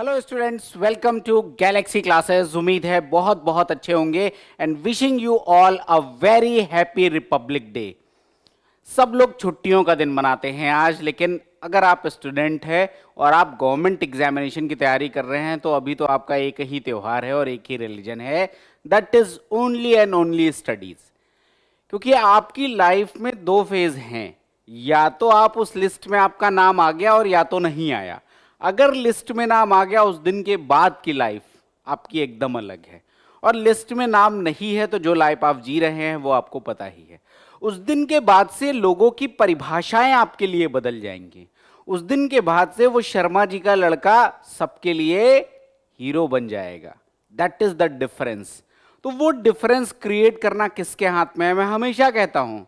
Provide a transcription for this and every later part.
Hello students, welcome to Galaxy Classes. उम्मीद है बहुत बहुत अच्छे होंगे and wishing you all a very happy Republic Day. सब लोग छुट्टियों का दिन मनाते हैं आज, लेकिन अगर आप स्टूडेंट हैं और आप गवर्नमेंट एग्जामिनेशन की तैयारी कर रहे हैं तो अभी तो आपका एक ही त्यौहार है और एक ही रिलीजन है, that is only and only studies. क्योंकि आपकी लाइफ में दो फेज हैं, या तो आप उस लिस्ट में आपका नाम आ गया और या तो नहीं आया। अगर लिस्ट में नाम आ गया, उस दिन के बाद की लाइफ आपकी एकदम अलग है, और लिस्ट में नाम नहीं है तो जो लाइफ आप जी रहे हैं वो आपको पता ही है। उस दिन के बाद से लोगों की परिभाषाएं आपके लिए बदल जाएंगी। उस दिन के बाद से वो शर्मा जी का लड़का सबके लिए हीरो बन जाएगा। That is the difference. तो वो डिफरेंस क्रिएट करना किसके हाथ में है? मैं हमेशा कहता हूं,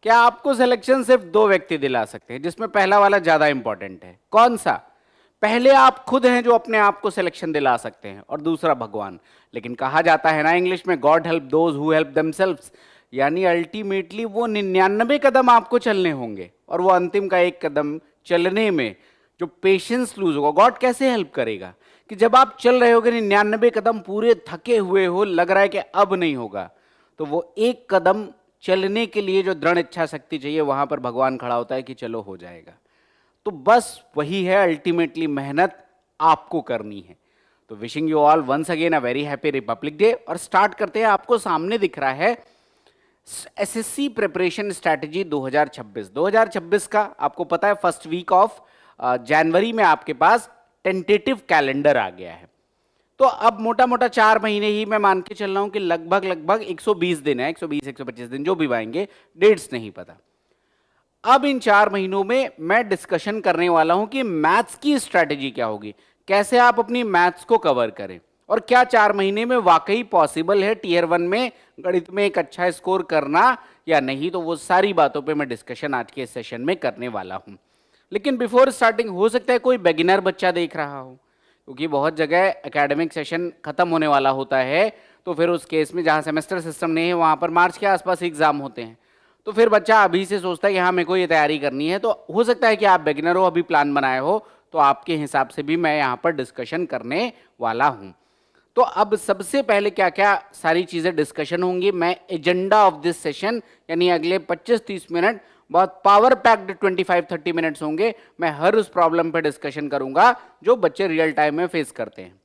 क्या आपको सिलेक्शन सिर्फ दो व्यक्ति दिला सकते हैं, जिसमें पहला वाला ज्यादा इंपॉर्टेंट है। कौन सा? पहले आप खुद हैं जो अपने आप को सिलेक्शन दिला सकते हैं, और दूसरा भगवान। लेकिन कहा जाता है ना इंग्लिश में, God help those who help themselves, यानी अल्टीमेटली वो 99 कदम आपको चलने होंगे, और वो अंतिम का एक कदम चलने में जो पेशेंस लूज होगा, गॉड कैसे हेल्प करेगा? कि जब आप चल रहे होगे 99 कदम, पूरे थके हुए हो, लग रहा है कि अब नहीं होगा, तो वो एक कदम चलने के लिए जो दृढ़ इच्छा शक्ति चाहिए, वहां पर भगवान खड़ा होता है कि चलो हो जाएगा। तो बस वही है, अल्टीमेटली मेहनत आपको करनी है। तो wishing you all once again a very happy Republic Day. और स्टार्ट करते हैं। आपको सामने दिख रहा है एसएससी प्रिपरेशन स्ट्रैटेजी 2026। 2026 का आपको पता है फर्स्ट वीक ऑफ जनवरी में आपके पास टेंटेटिव कैलेंडर आ गया है। तो अब मोटा मोटा 4 महीने ही मैं मान के चल रहा हूं कि लगभग 120 दिन है, 120 125 दिन जो भी आएंगे, डेट्स नहीं पता। अब इन 4 महीनों में मैं डिस्कशन करने वाला हूं कि मैथ्स की स्ट्रैटेजी क्या होगी, कैसे आप अपनी मैथ्स को कवर करें, और क्या 4 महीने में वाकई पॉसिबल है टियर 1 में गणित में एक अच्छा स्कोर करना या नहीं। तो वो सारी बातों पे मैं डिस्कशन आज के सेशन में करने वाला हूं। लेकिन बिफोर स्टार्टिंग, हो सकता है कोई बिगिनर बच्चा देख रहा हो, क्योंकि बहुत जगह एकेडमिक सेशन खत्म होने वाला होता है, तो फिर उस केस में जहां सेमेस्टर सिस्टम नहीं है वहां पर मार्च के आसपास एग्जाम होते हैं। तो फिर बच्चा अभी से सोचता है कि हाँ मेरे को ये तैयारी करनी है। तो हो सकता है कि आप बिगिनर हो, अभी प्लान बनाए हो, तो आपके हिसाब से भी मैं यहाँ पर डिस्कशन करने वाला हूँ। तो अब सबसे पहले क्या क्या सारी चीज़ें डिस्कशन होंगी, मैं एजेंडा ऑफ दिस सेशन, यानी अगले 25-30 मिनट बहुत पावर पैक्ड 25-30 मिनट्स होंगे। मैं हर उस प्रॉब्लम पर डिस्कशन करूंगा जो बच्चे रियल टाइम में फेस करते हैं।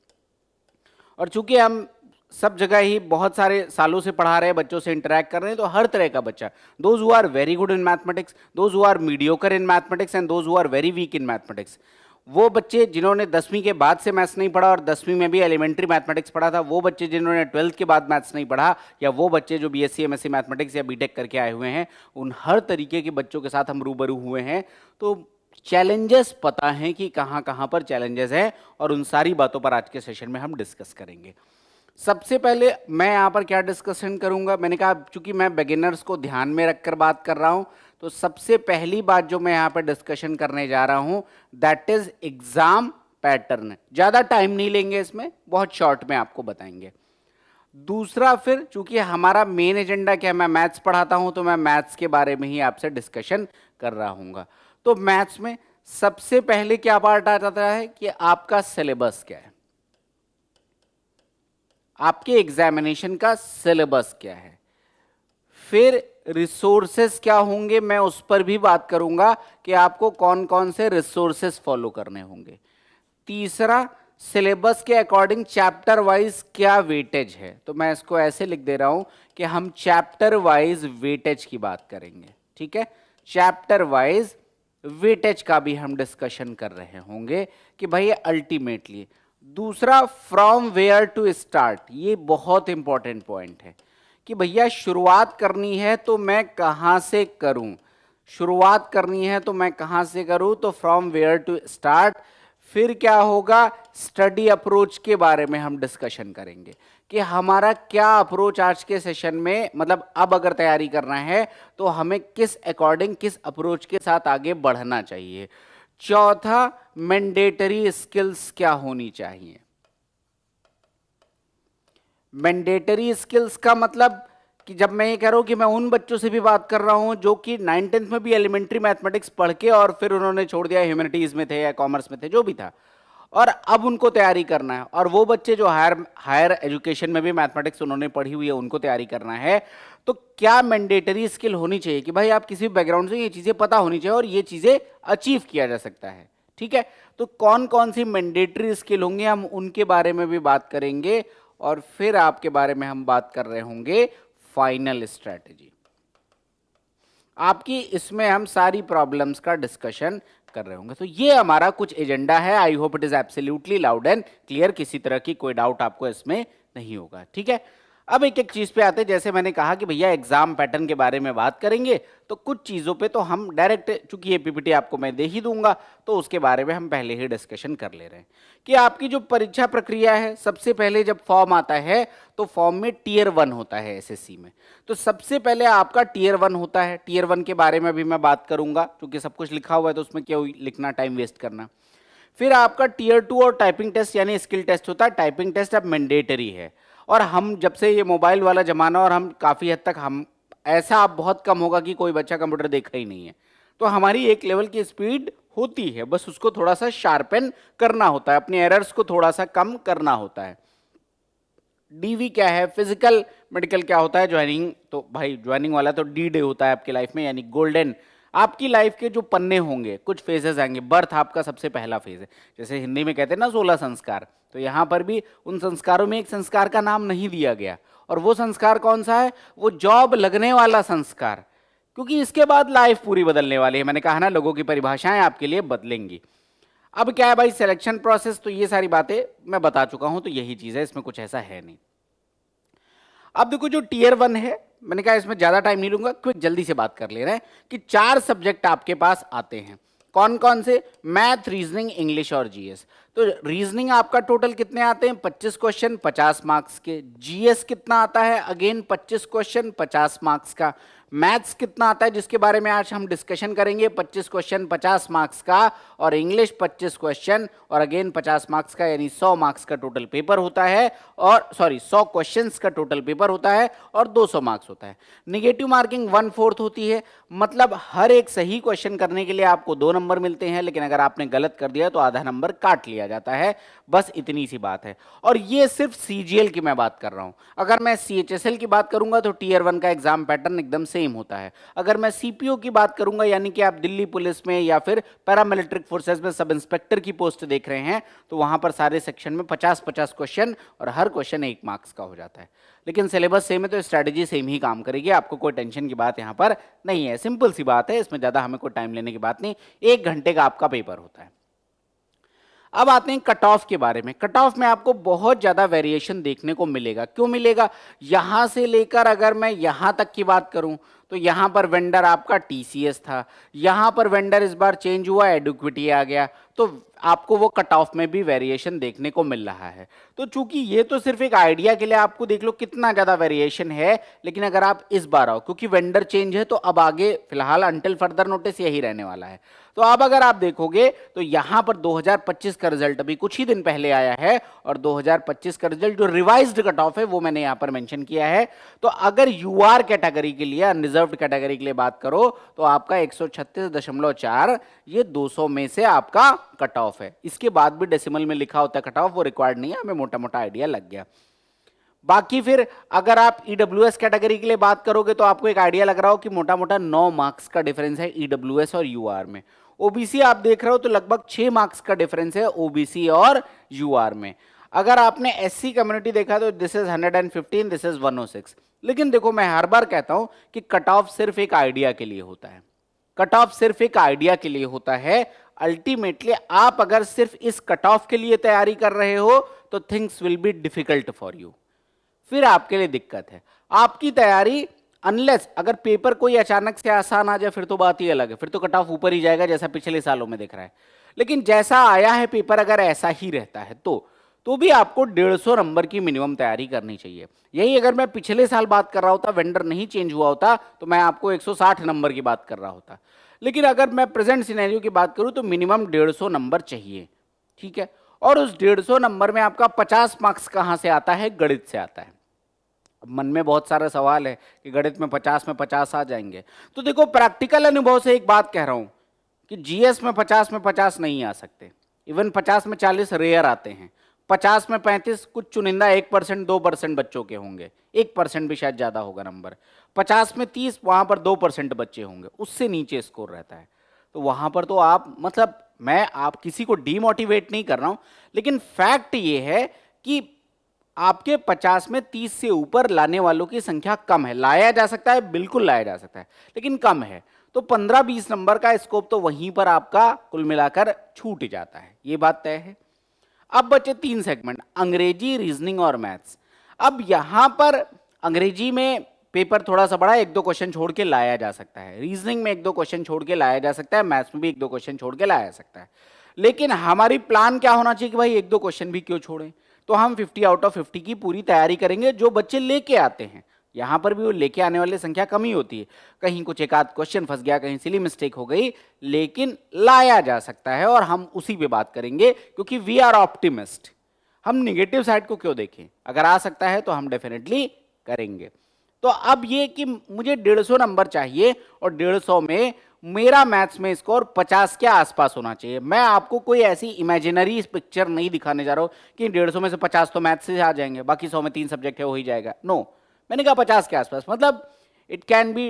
और चूंकि हम सब जगह ही बहुत सारे सालों से पढ़ा रहे हैं, बच्चों से इंटरेक्ट कर रहे हैं, तो हर तरह का बच्चा, those who are very good in mathematics, those who are mediocre in mathematics and those who are very weak in mathematics, वो बच्चे जिन्होंने 10वीं के बाद से मैथ्स नहीं पढ़ा और 10वीं में भी एलिमेंट्री मैथमेटिक्स पढ़ा था, वो बच्चे जिन्होंने 12th के बाद मैथ्स नहीं पढ़ा, या वो बच्चे जो बीएससी एमएससी मैथमेटिक्स या बीटेक करके आए हुए हैं, उन हर तरीके के बच्चों के साथ हम रूबरू हुए हैं। तो चैलेंजेस पता हैं कि कहाँ कहाँ पर चैलेंजेस हैं, और उन सारी बातों पर आज के सेशन में हम डिस्कस करेंगे। सबसे पहले मैं यहाँ पर क्या डिस्कशन करूंगा, मैंने कहा चूंकि मैं बिगिनर्स को ध्यान में रखकर बात कर रहा हूं, तो सबसे पहली बात जो मैं यहाँ पर डिस्कशन करने जा रहा हूं, दैट इज एग्जाम पैटर्न। ज्यादा टाइम नहीं लेंगे इसमें, बहुत शॉर्ट में आपको बताएंगे। दूसरा, फिर चूंकि हमारा मेन एजेंडा क्या है, मैं मैथ्स पढ़ाता हूं, तो मैं मैथ्स के बारे में ही आपसे डिस्कशन कर रहा हूँ। तो मैथ्स में सबसे पहले क्या पार्ट आ जाता है कि आपका सिलेबस क्या है, आपके एग्जामिनेशन का सिलेबस क्या है। फिर रिसोर्सेस क्या होंगे, मैं उस पर भी बात करूंगा कि आपको कौन कौन से रिसोर्सेस फॉलो करने होंगे। तीसरा, सिलेबस के अकॉर्डिंग चैप्टर वाइज क्या वेटेज है, तो मैं इसको ऐसे लिख दे रहा हूं कि हम चैप्टर वाइज वेटेज की बात करेंगे। ठीक है, चैप्टर वाइज वेटेज का भी हम डिस्कशन कर रहे होंगे कि भाई अल्टीमेटली। दूसरा, फ्रॉम वेयर टू स्टार्ट, ये बहुत इंपॉर्टेंट पॉइंट है कि भैया शुरुआत करनी है तो मैं कहां से करूं, शुरुआत करनी है तो मैं कहां से करूं, तो फ्रॉम वेयर टू स्टार्ट। फिर क्या होगा, स्टडी अप्रोच के बारे में हम डिस्कशन करेंगे कि हमारा क्या अप्रोच आज के सेशन में, मतलब अब अगर तैयारी करना है तो हमें किस अकॉर्डिंग, किस अप्रोच के साथ आगे बढ़ना चाहिए। चौथा, मैंडेटरी स्किल्स क्या होनी चाहिए। मैंडेटरी स्किल्स का मतलब कि जब मैं ये कह रहा हूं कि मैं उन बच्चों से भी बात कर रहा हूं जो कि 9th-10th में भी एलिमेंट्री मैथमेटिक्स पढ़ के और फिर उन्होंने छोड़ दिया, ह्यूमैनिटीज में थे या कॉमर्स में थे, जो भी था, और अब उनको तैयारी करना है। और वो बच्चे जो हायर एजुकेशन में भी मैथमेटिक्स उन्होंने पढ़ी हुई है, उनको तैयारी करना है, तो क्या मैंडेटरी स्किल होनी चाहिए कि भाई आप किसी बैकग्राउंड से ये चीजें पता होनी चाहिए और ये चीजें अचीव किया जा सकता है। ठीक है, तो कौन कौन सी मैंडेटरी स्किल होंगे हम उनके बारे में भी बात करेंगे, और फिर आपके बारे में हम बात कर रहे होंगे फाइनल स्ट्रेटेजी। आपकी इसमें हम सारी प्रॉब्लम्स का डिस्कशन कर रहे होंगे। तो ये हमारा कुछ एजेंडा है। I hope it is absolutely loud and clear, किसी तरह की कोई डाउट आपको इसमें नहीं होगा। ठीक है, अब एक एक चीज पे आते हैं। जैसे मैंने कहा कि भैया एग्जाम पैटर्न के बारे में बात करेंगे, तो कुछ चीजों पे तो हम डायरेक्ट, चूंकि ये पीपीटी आपको मैं दे ही दूंगा, तो उसके बारे में हम पहले ही डिस्कशन कर ले रहे हैं कि आपकी जो परीक्षा प्रक्रिया है, सबसे पहले जब फॉर्म आता है तो फॉर्म में टीयर 1 होता है एसएससी में। तो सबसे पहले आपका टीयर 1 होता है। टीयर 1 के बारे में भी मैं बात करूंगा, क्योंकि सब कुछ लिखा हुआ है तो उसमें क्यों लिखना, टाइम वेस्ट करना। फिर आपका टीयर 2 और टाइपिंग टेस्ट यानी स्किल टेस्ट होता है। टाइपिंग टेस्ट अब मैंडेटरी है, और हम जब से ये मोबाइल वाला जमाना, और हम काफ़ी हद तक, हम ऐसा अब बहुत कम होगा कि कोई बच्चा कंप्यूटर देखा ही नहीं है, तो हमारी एक लेवल की स्पीड होती है, बस उसको थोड़ा सा शार्पन करना होता है, अपने एरर्स को थोड़ा सा कम करना होता है। डीवी क्या है, फिजिकल मेडिकल क्या होता है, ज्वाइनिंग, तो भाई ज्वाइनिंग वाला तो डी डे होता है आपकी लाइफ में, यानी गोल्डन। आपकी लाइफ के जो पन्ने होंगे, कुछ फेजेस आएंगे। बर्थ आपका सबसे पहला फेज है, जैसे हिंदी में कहते हैं ना 16 संस्कार, तो यहाँ पर भी उन संस्कारों में एक संस्कार का नाम नहीं दिया गया, और वो संस्कार कौन सा है, वो जॉब लगने वाला संस्कार, क्योंकि इसके बाद लाइफ पूरी बदलने वाली है। मैंने कहा ना, लोगों की परिभाषाएं आपके लिए बदलेंगी। अब क्या है भाई, सिलेक्शन प्रोसेस, तो ये सारी बातें मैं बता चुका हूं, तो यही चीज है, इसमें कुछ ऐसा है नहीं। अब देखो, जो टीयर 1 है, मैंने कहा इसमें ज्यादा टाइम नहीं लूंगा, क्विक जल्दी से बात कर ले रहे हैं कि 4 सब्जेक्ट आपके पास आते हैं। कौन कौन से, मैथ, रीजनिंग, इंग्लिश और जीएस। तो रीजनिंग आपका टोटल कितने आते हैं, 25 क्वेश्चन 50 मार्क्स के। जीएस कितना आता है, अगेन 25 क्वेश्चन 50 मार्क्स का। मैथ्स कितना आता है, जिसके बारे में आज हम डिस्कशन करेंगे, 25 क्वेश्चन 50 मार्क्स का। और इंग्लिश 25 क्वेश्चन और अगेन 50 मार्क्स का, यानी 100 मार्क्स का टोटल पेपर होता है, और 100 क्वेश्चंस का टोटल पेपर होता है, और 200 मार्क्स होता है। निगेटिव मार्किंग 1/4 होती है, मतलब हर एक सही क्वेश्चन करने के लिए आपको 2 नंबर मिलते हैं, लेकिन अगर आपने गलत कर दिया तो आधा नंबर काट लिया जाता है। बस इतनी सी बात है, और ये सिर्फ सीजीएल की मैं बात कर रहा हूं। अगर मैं सीएचएसएल की बात करूंगा तो टीयर 1 का एग्जाम पैटर्न एकदम सेम होता है। अगर मैं सीपीओ की बात करूंगा, यानी कि आप दिल्ली पुलिस में या फिर पैरामिलिट्री फोर्सेस में सब इंस्पेक्टर की पोस्ट देख रहे हैं, तो वहां पर सारे सेक्शन में 50-50 क्वेश्चन, और हर क्वेश्चन 1 मार्क्स का हो जाता है। लेकिन सिलेबस सेम है तो स्ट्रैटेजी सेम ही काम करेगी, आपको कोई टेंशन की बात यहां पर नहीं है। सिंपल सी बात है, इसमें ज्यादा हमें कोई टाइम लेने की बात नहीं। 1 घंटे का आपका पेपर होता है। अब आते हैं कट ऑफ के बारे में। कट ऑफ में आपको बहुत ज्यादा वेरिएशन देखने को मिलेगा। क्यों मिलेगा, यहां से लेकर अगर मैं यहां तक की बात करूं, तो यहां पर वेंडर आपका टीसीएस था, यहां पर वेंडर इस बार चेंज हुआ, एडुक्विटी आ गया, तो आपको वो कट ऑफ में भी वेरिएशन देखने को मिल रहा है। तो चूंकि ये तो सिर्फ एक आइडिया के लिए आपको देख लो कितना ज्यादा वेरिएशन है, लेकिन अगर आप इस बार आओ, क्योंकि वेंडर चेंज है, तो अब आगे फिलहाल अंटिल फर्दर नोटिस यही रहने वाला है। तो अब अगर आप देखोगे तो यहां पर 2025 का रिजल्ट अभी कुछ ही दिन पहले आया है, और 2025 का रिजल्ट जो रिवाइज्ड कट ऑफ है वो मैंने यहां पर मेंशन किया है। तो अगर यूआर कैटेगरी के लिए, अनरिजर्व्ड कैटेगरी के लिए बात करो, तो आपका 136.4 ये 200 में से आपका कट ऑफ है। इसके बाद भी डेसिमल में लिखा होता है कट ऑफ, वो रिक्वायर्ड नहीं है, हमें मोटा मोटा आइडिया लग गया। बाकी फिर अगर आप ईडब्ल्यूएस कैटेगरी के लिए बात करोगे तो आपको एक आइडिया लग रहा हो कि मोटा मोटा 9 मार्क्स का डिफरेंस है ईडब्ल्यूएस और यूआर में। ओबीसी आप देख रहे हो तो लगभग 6 मार्क्स का डिफरेंस है ओबीसी और यूआर में। अगर आपने एससी कम्युनिटी देखा तो दिस इज 115, दिस इज 106। लेकिन देखो, मैं हर बार कहता हूं कि कट ऑफ सिर्फ एक आइडिया के लिए होता है। कट ऑफ सिर्फ एक आइडिया के लिए होता है। अल्टीमेटली आप अगर सिर्फ इस कट ऑफ के लिए तैयारी कर रहे हो तो things will be difficult for you, फिर आपके लिए दिक्कत है। आपकी तैयारी, अनलेस अगर पेपर कोई अचानक से आसान आ जाए, फिर तो बात ही अलग है, फिर तो कट ऑफ ऊपर ही जाएगा जैसा पिछले सालों में दिख रहा है। लेकिन जैसा आया है पेपर, अगर ऐसा ही रहता है तो भी आपको 150 नंबर की मिनिमम तैयारी करनी चाहिए। यही अगर मैं पिछले साल बात कर रहा होता, वेंडर नहीं चेंज हुआ होता, तो मैं आपको 160 नंबर की बात कर रहा होता। लेकिन अगर मैं प्रेजेंट सिनेरियो की बात करूं तो मिनिमम 150 नंबर चाहिए, ठीक है। और उस 150 नंबर में आपका 50 मार्क्स कहां से आता है, गणित से आता है। अब मन में बहुत सारा सवाल है कि गणित में 50 में 50 आ जाएंगे, तो देखो प्रैक्टिकल अनुभव से एक बात कह रहा हूं कि जीएस में 50 नहीं आ सकते। इवन 50 में 40 रेयर आते हैं, 50 में 35 कुछ चुनिंदा 1% 2% बच्चों के होंगे, 1% भी शायद ज्यादा होगा नंबर। 50 में 30 वहां पर 2% बच्चे होंगे, उससे नीचे स्कोर रहता है। तो वहां पर तो आप मतलब मैं आप किसी को डीमोटिवेट नहीं कर रहा हूं, लेकिन फैक्ट ये है कि आपके 50 में 30 से ऊपर लाने वालों की संख्या कम है। लाया जा सकता है, बिल्कुल लाया जा सकता है, लेकिन कम है। तो 15-20 नंबर का स्कोप तो वहीं पर आपका कुल मिलाकर छूट जाता है, ये बात तय है। अब बचे 3 सेगमेंट, अंग्रेजी, रीजनिंग और मैथ्स। अब यहां पर अंग्रेजी में पेपर थोड़ा सा बड़ा, 1-2 क्वेश्चन छोड़ के लाया जा सकता है, रीजनिंग में 1-2 क्वेश्चन छोड़ के लाया जा सकता है, मैथ्स में भी 1-2 क्वेश्चन छोड़ के लाया जा सकता है। लेकिन हमारी प्लान क्या होना चाहिए कि भाई 1-2 क्वेश्चन भी क्यों छोड़ें। तो हम 50 आउट ऑफ 50 की पूरी तैयारी करेंगे, जो बच्चे लेके आते हैं। यहां पर भी वो लेके आने वाली संख्या कम ही होती है, कहीं कुछ एक आध क्वेश्चन फंस गया, कहीं सिली मिस्टेक हो गई, लेकिन लाया जा सकता है और हम उसी पे बात करेंगे, क्योंकि वी आर ऑप्टिमिस्ट। हम निगेटिव साइड को क्यों देखें, अगर आ सकता है तो हम डेफिनेटली करेंगे। तो अब ये कि मुझे 150 नंबर चाहिए और 150 में मेरा मैथ्स में स्कोर 50 के आसपास होना चाहिए। मैं आपको कोई ऐसी इमेजिनरी पिक्चर नहीं दिखाने जा रहा हूं कि 150 में से 50 तो मैथ्स से आ जाएंगे, बाकी 100 में 3 सब्जेक्ट है हो ही जाएगा। नो, मैंने कहा 50 के आसपास, मतलब इट कैन बी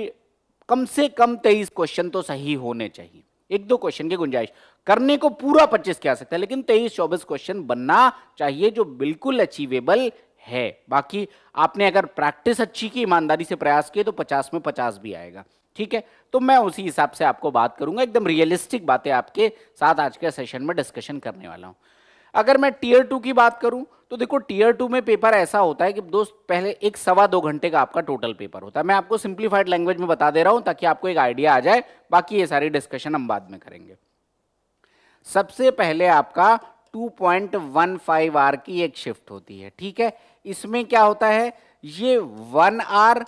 कम से कम 23 क्वेश्चन तो सही होने चाहिए। 1-2 क्वेश्चन की गुंजाइश, करने को पूरा 25 के आ सकता है, लेकिन 23-24 क्वेश्चन बनना चाहिए जो बिल्कुल अचीवेबल है। बाकी आपने अगर प्रैक्टिस अच्छी की, ईमानदारी से प्रयास किए, तो 50 में 50 भी आएगा। ठीक है, तो मैं उसी हिसाब से आपको बात करूंगा, एकदम रियलिस्टिक बातें आपके साथ आज के सेशन में डिस्कशन करने वाला हूं। अगर मैं टीयर 2 की बात करूं तो देखो, टीयर 2 में पेपर ऐसा होता है कि दोस्त पहले 1-2 घंटे का आपका टोटल पेपर होता है। मैं आपको सिंप्लीफाइड लैंग्वेज में बता दे रहा हूं ताकि आपको एक आइडिया आ जाए, बाकी ये सारी डिस्कशन हम बाद में करेंगे। सबसे पहले आपका 2.15 आवर की एक शिफ्ट होती है। ठीक है, इसमें क्या होता है, ये 1 आवर,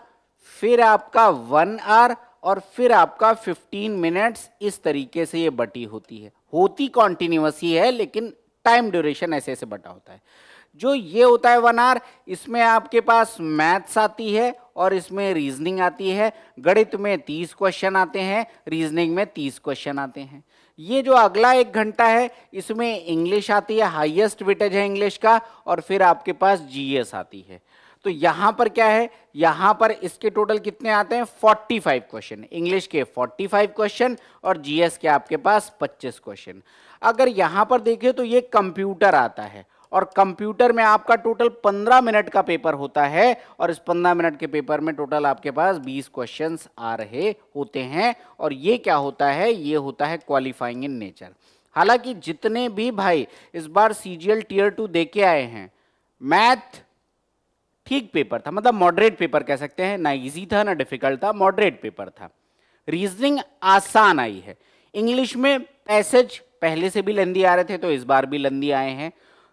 फिर आपका 1 आवर और फिर आपका 15 मिनट्स, इस तरीके से ये बटी होती है। होती कॉन्टिन्यूअस ही है, लेकिन टाइम ड्यूरेशन ऐसे ऐसे बटा होता है। जो ये होता है 1 आवर, इसमें आपके पास मैथ्स आती है और इसमें रीजनिंग आती है। गणित में 30 क्वेश्चन आते हैं, रीजनिंग में 30 क्वेश्चन आते हैं। ये जो अगला 1 घंटा है, इसमें इंग्लिश आती है, हाईएस्ट वेटेज है इंग्लिश का, और फिर आपके पास जीएस आती है। तो यहां पर क्या है, यहां पर इसके टोटल कितने आते हैं, 45 क्वेश्चन, इंग्लिश के 45 क्वेश्चन और जीएस के आपके पास 25 क्वेश्चन। अगर यहां पर देखें तो ये कंप्यूटर आता है, और कंप्यूटर में आपका टोटल 15 मिनट का पेपर होता है, और इस 15 मिनट के पेपर में टोटल आपके पास 20 क्वेश्चंस आ रहे होते हैं। और ये क्या होता है, ये होता है क्वालिफाइंग इन नेचर। हालांकि जितने भी भाई इस बार सीजीएल टीयर 2 दे के आए हैं, मैथ ठीक पेपर था, मतलब मॉडरेट पेपर कह सकते हैं, ना इजी था ना डिफिकल्ट था, मॉडरेट पेपर था। रीजनिंग आसान आई है। इंग्लिश में पैसेज पहले से भी लंदी आ रहे थे, तो इस बार भी लंदी आए हैं।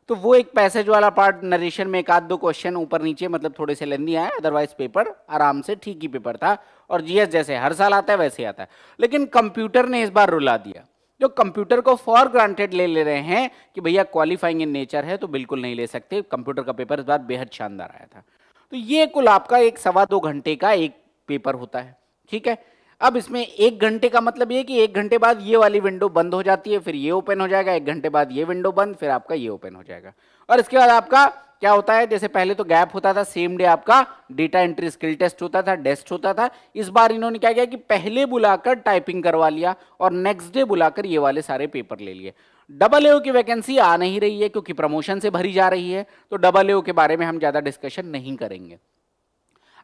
तो वो एक पैसेज वाला पार्ट, नरेशन में 1-2 क्वेश्चन ऊपर नीचे मतलब थोड़े से लेंदी आए, अदरवाइज पेपर आराम से ठीक ही पेपर था। और जीएस जैसे हर साल आता है वैसे आता है, लेकिन कंप्यूटर ने इस बार रुला दिया। जो कंप्यूटर को फॉर ग्रांटेड ले रहे हैं कि भैया क्वालिफाइंग इन नेचर है, तो बिल्कुल नहीं ले सकते। कंप्यूटर का पेपर इस बार बेहद शानदार आया था। तो ये कुल आपका 1-2 घंटे का एक पेपर होता है। ठीक है, अब इसमें 1 घंटे का मतलब ये कि 1 घंटे बाद ये वाली विंडो बंद हो जाती है, फिर ये ओपन हो जाएगा, 1 घंटे बाद ये विंडो बंद, फिर आपका ये ओपन हो जाएगा। और इसके बाद आपका क्या होता है, जैसे पहले तो गैप होता था, सेम डे आपका डेटा एंट्री स्किल टेस्ट होता था, टेस्ट होता था। इस बार इन्होंने क्या किया कि पहले बुलाकर टाइपिंग करवा लिया और नेक्स्ट डे बुलाकर ये वाले सारे पेपर ले लिए। डबल एओ की वैकेंसी आ नहीं रही है क्योंकि प्रमोशन से भरी जा रही है, तो डबल एओ के बारे में हम ज्यादा डिस्कशन नहीं करेंगे।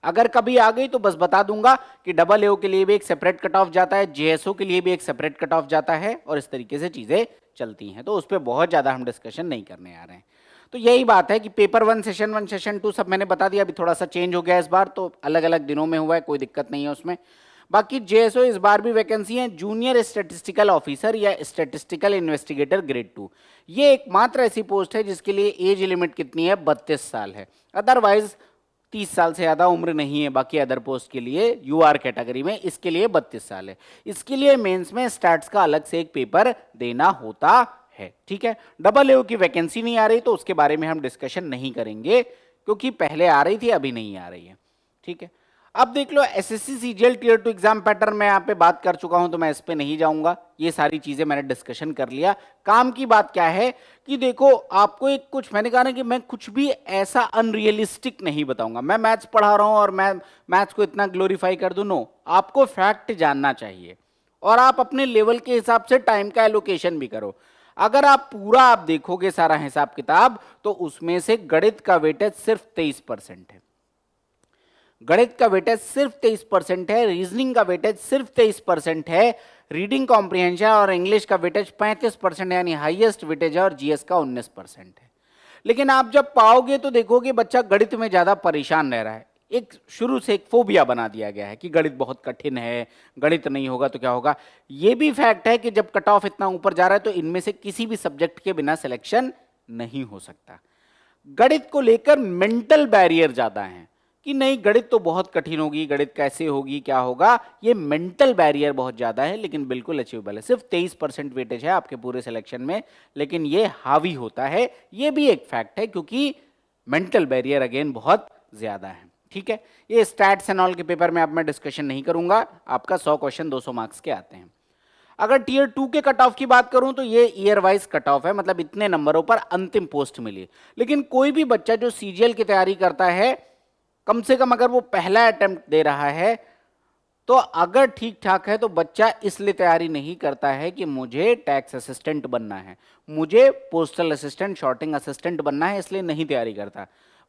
अगर कभी आ गई तो बस बता दूंगा कि डबल एओ के लिए भी एक सेपरेट कट ऑफ जाता है, जेएसओ के लिए भी एक सेपरेट कट ऑफ जाता है, और इस तरीके से चीजें चलती हैं। तो उस पर बहुत ज्यादा हम डिस्कशन नहीं करने आ रहे हैं। तो यही बात है कि पेपर 1 सेशन 1 सेशन 2 सब मैंने बता दिया। अभी थोड़ा सा चेंज हो गया इस बार, तो अलग अलग दिनों में हुआ है, कोई दिक्कत नहीं है उसमें। बाकी जेएसओ इस बार भी वैकेंसी है, जूनियर स्टैटिस्टिकल ऑफिसर या स्टैटिस्टिकल इन्वेस्टिगेटर ग्रेड 2। ये एकमात्र ऐसी पोस्ट है जिसके लिए एज लिमिट कितनी है, 32 साल है। अदरवाइज 30 साल से ज़्यादा उम्र नहीं है। बाकी अदर पोस्ट के लिए यूआर कैटेगरी में इसके लिए 32 साल है। इसके लिए मेंस में स्टैट्स का अलग से एक पेपर देना होता है। ठीक है, डबल एओ की वैकेंसी नहीं आ रही तो उसके बारे में हम डिस्कशन नहीं करेंगे, क्योंकि पहले आ रही थी, अभी नहीं आ रही है। ठीक है, अब देख लो SSC CGL tier 2 exam pattern में यहाँ पे बात कर चुका हूं, तो मैं इस पे नहीं जाऊंगा, ये सारी चीजें मैंने डिस्कशन कर लिया। काम की बात क्या है कि देखो आपको एक कुछ मैंने कहा ना कि मैं कुछ भी ऐसा अनरियलिस्टिक नहीं बताऊंगा। मैं मैथ्स पढ़ा रहा हूं और मैं मैथ्स को इतना ग्लोरीफाई कर दूं, नो, आपको फैक्ट जानना चाहिए और आप अपने लेवल के हिसाब से टाइम का एलोकेशन भी करो। अगर आप पूरा आप देखोगे सारा हिसाब किताब, तो उसमें से गणित का वेटेज सिर्फ 23% है। गणित का वेटेज सिर्फ 23% है, रीजनिंग का वेटेज सिर्फ 23% है, रीडिंग कॉम्प्रिहेंशन और इंग्लिश का वेटेज 35% है, यानी हाईएस्ट वेटेज है, और जीएस का 19% है। लेकिन आप जब पाओगे तो देखोगे बच्चा गणित में ज्यादा परेशान रह रहा है। एक शुरू से एक फोबिया बना दिया गया है कि गणित बहुत कठिन है, गणित नहीं होगा तो क्या होगा। यह भी फैक्ट है कि जब कट ऑफ इतना ऊपर जा रहा है तो इनमें से किसी भी सब्जेक्ट के बिना सिलेक्शन नहीं हो सकता। गणित को लेकर मेंटल बैरियर ज्यादा है कि नहीं गणित तो बहुत कठिन होगी, गणित कैसे होगी, क्या होगा, ये मेंटल बैरियर बहुत ज्यादा है, लेकिन बिल्कुल अचीवेबल है। सिर्फ 23% वेटेज है आपके पूरे सिलेक्शन में, लेकिन ये हावी होता है, ये भी एक फैक्ट है, क्योंकि मेंटल बैरियर अगेन बहुत ज्यादा है। ठीक है, ये स्टैट्स एंड ऑल के पेपर में अब मैं डिस्कशन नहीं करूंगा, आपका 100 क्वेश्चन 200 मार्क्स के आते हैं। अगर टीयर 2 के कट ऑफ की बात करूं तो ये ईयर वाइज कट ऑफ है, मतलब इतने नंबरों पर अंतिम पोस्ट मिली। लेकिन कोई भी बच्चा जो सीजीएल की तैयारी करता है, कम से कम अगर वो पहला अटेम्प्ट दे रहा है, तो अगर ठीक ठाक है तो बच्चा इसलिए तैयारी नहीं करता है कि मुझे टैक्स असिस्टेंट बनना है, मुझे पोस्टल असिस्टेंट, शॉर्टिंग असिस्टेंट बनना है, इसलिए नहीं तैयारी करता।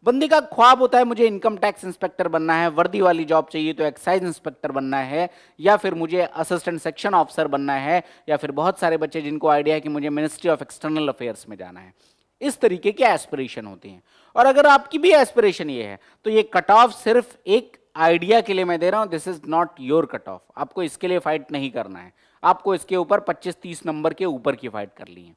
बंदे का ख्वाब होता है मुझे इनकम टैक्स इंस्पेक्टर बनना है, वर्दी वाली जॉब चाहिए तो एक्साइज इंस्पेक्टर बनना है, या फिर मुझे असिस्टेंट सेक्शन ऑफिसर बनना है, या फिर बहुत सारे बच्चे जिनको आइडिया है कि मुझे मिनिस्ट्री ऑफ एक्सटर्नल अफेयर्स में जाना है। इस तरीके की एस्पिरेशन होती हैं। और अगर आपकी भी एस्पिरेशन ये है तो ये कट ऑफ सिर्फ एक आइडिया के लिए मैं दे रहा हूं, this is not your cut off. आपको इसके लिए फाइट नहीं करना है, आपको इसके ऊपर 25-30 नंबर के ऊपर की फाइट कर ली है,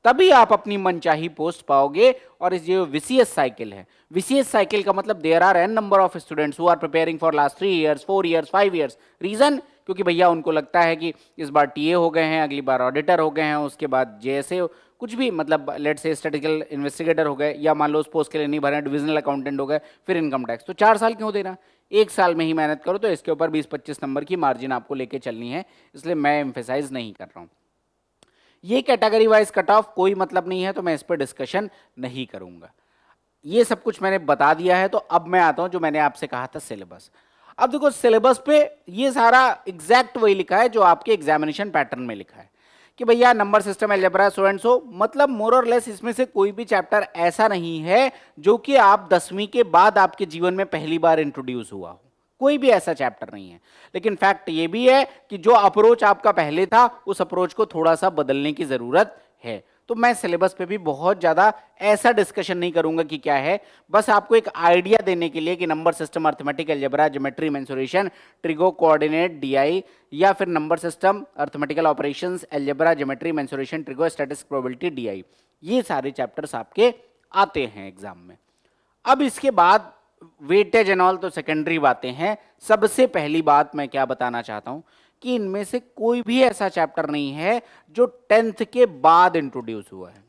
तभी आप अपनी मनचाही पोस्ट पाओगे। और इस जो विसीएस साइकिल है, विसीएस साइकिल का मतलब there are an number of students who are preparing for last 3 years, 4 years, 5 years. Reason, क्योंकि भैया उनको लगता है कि इस बार टीए हो गए हैं, अगली बार ऑडिटर हो गए हैं, उसके बाद जेएसए, कुछ भी, मतलब लेट्स से स्टैटिस्टिकल इन्वेस्टिगेटर हो गए, या मान लो उस पोस्ट के लिए नहीं भरे, डिविजनल अकाउंटेंट हो गए, फिर इनकम टैक्स। तो 4 साल क्यों देना, 1 साल में ही मेहनत करो। तो इसके ऊपर 20-25 नंबर की मार्जिन आपको लेके चलनी है, इसलिए मैं एम्फेसाइज नहीं कर रहा हूं। ये कैटेगरी वाइज कट ऑफ कोई मतलब नहीं है, तो मैं इस पर डिस्कशन नहीं करूंगा। ये सब कुछ मैंने बता दिया है। तो अब मैं आता हूं जो मैंने आपसे कहा था, सिलेबस। अब देखो सिलेबस पे ये सारा एग्जैक्ट वही लिखा है जो आपके एग्जामिनेशन पैटर्न में लिखा है कि भैया number system, algebra, so and so. मतलब मोर और लेस इसमें से कोई भी चैप्टर ऐसा नहीं है जो कि आप 10वीं के बाद आपके जीवन में पहली बार इंट्रोड्यूस हुआ हो, कोई भी ऐसा चैप्टर नहीं है। लेकिन फैक्ट ये भी है कि जो अप्रोच आपका पहले था, उस अप्रोच को थोड़ा सा बदलने की जरूरत है। तो मैं सिलेबस पे भी बहुत ज्यादा ऐसा डिस्कशन नहीं करूंगा कि क्या है, बस आपको एक आइडिया देने के लिए कि number system, arithmetic, algebra, geometry, mensuration, trigo, coordinate, DI, या फिर number system, arithmetical operations, algebra, geometry, mensuration, trigo, statistics, probability, DI, ये सारे चैप्टर्स आपके आते हैं एग्जाम में। अब इसके बाद वेटेज एंड ऑल तो सेकेंडरी बातें हैं। सबसे पहली बात मैं क्या बताना चाहता हूं कि इनमें से कोई भी ऐसा चैप्टर नहीं है जो 10th के बाद इंट्रोड्यूस हुआ है,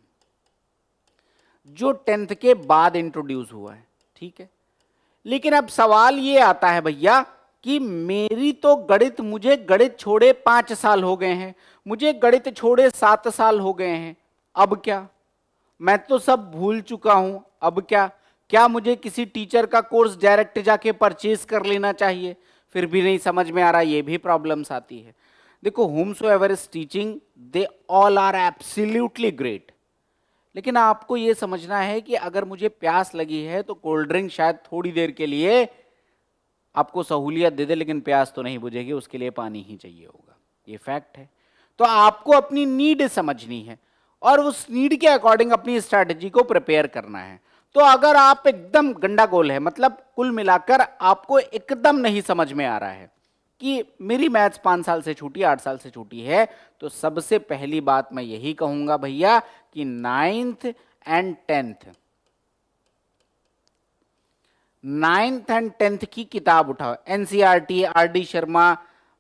जो 10th के बाद इंट्रोड्यूस हुआ है। ठीक है, लेकिन अब सवाल ये आता है भैया कि मेरी तो गणित, मुझे गणित छोड़े 5 साल हो गए हैं, मुझे गणित छोड़े 7 साल हो गए हैं, अब क्या, मैं तो सब भूल चुका हूं, अब क्या, क्या मुझे किसी टीचर का कोर्स डायरेक्ट जाके परचेज कर लेना चाहिए, फिर भी नहीं समझ में आ रहा, ये भी प्रॉब्लम्स आती है। देखो, whomsoever is teaching, they all are absolutely great, लेकिन आपको ये समझना है कि अगर मुझे प्यास लगी है तो कोल्ड ड्रिंक शायद थोड़ी देर के लिए आपको सहूलियत दे दे, लेकिन प्यास तो नहीं बुझेगी, उसके लिए पानी ही चाहिए होगा, ये फैक्ट है। तो आपको अपनी नीड समझनी है और उस नीड के अकॉर्डिंग अपनी स्ट्रैटेजी को प्रिपेयर करना है। तो अगर आप एकदम गंडागोल है, मतलब कुल मिलाकर आपको एकदम नहीं समझ में आ रहा है कि मेरी मैथ्स 5 साल से छूटी, 8 साल से छूटी है, तो सबसे पहली बात मैं यही कहूंगा भैया कि 9th एंड 10th की किताब उठाओ, एनसीईआरटी, आरडी शर्मा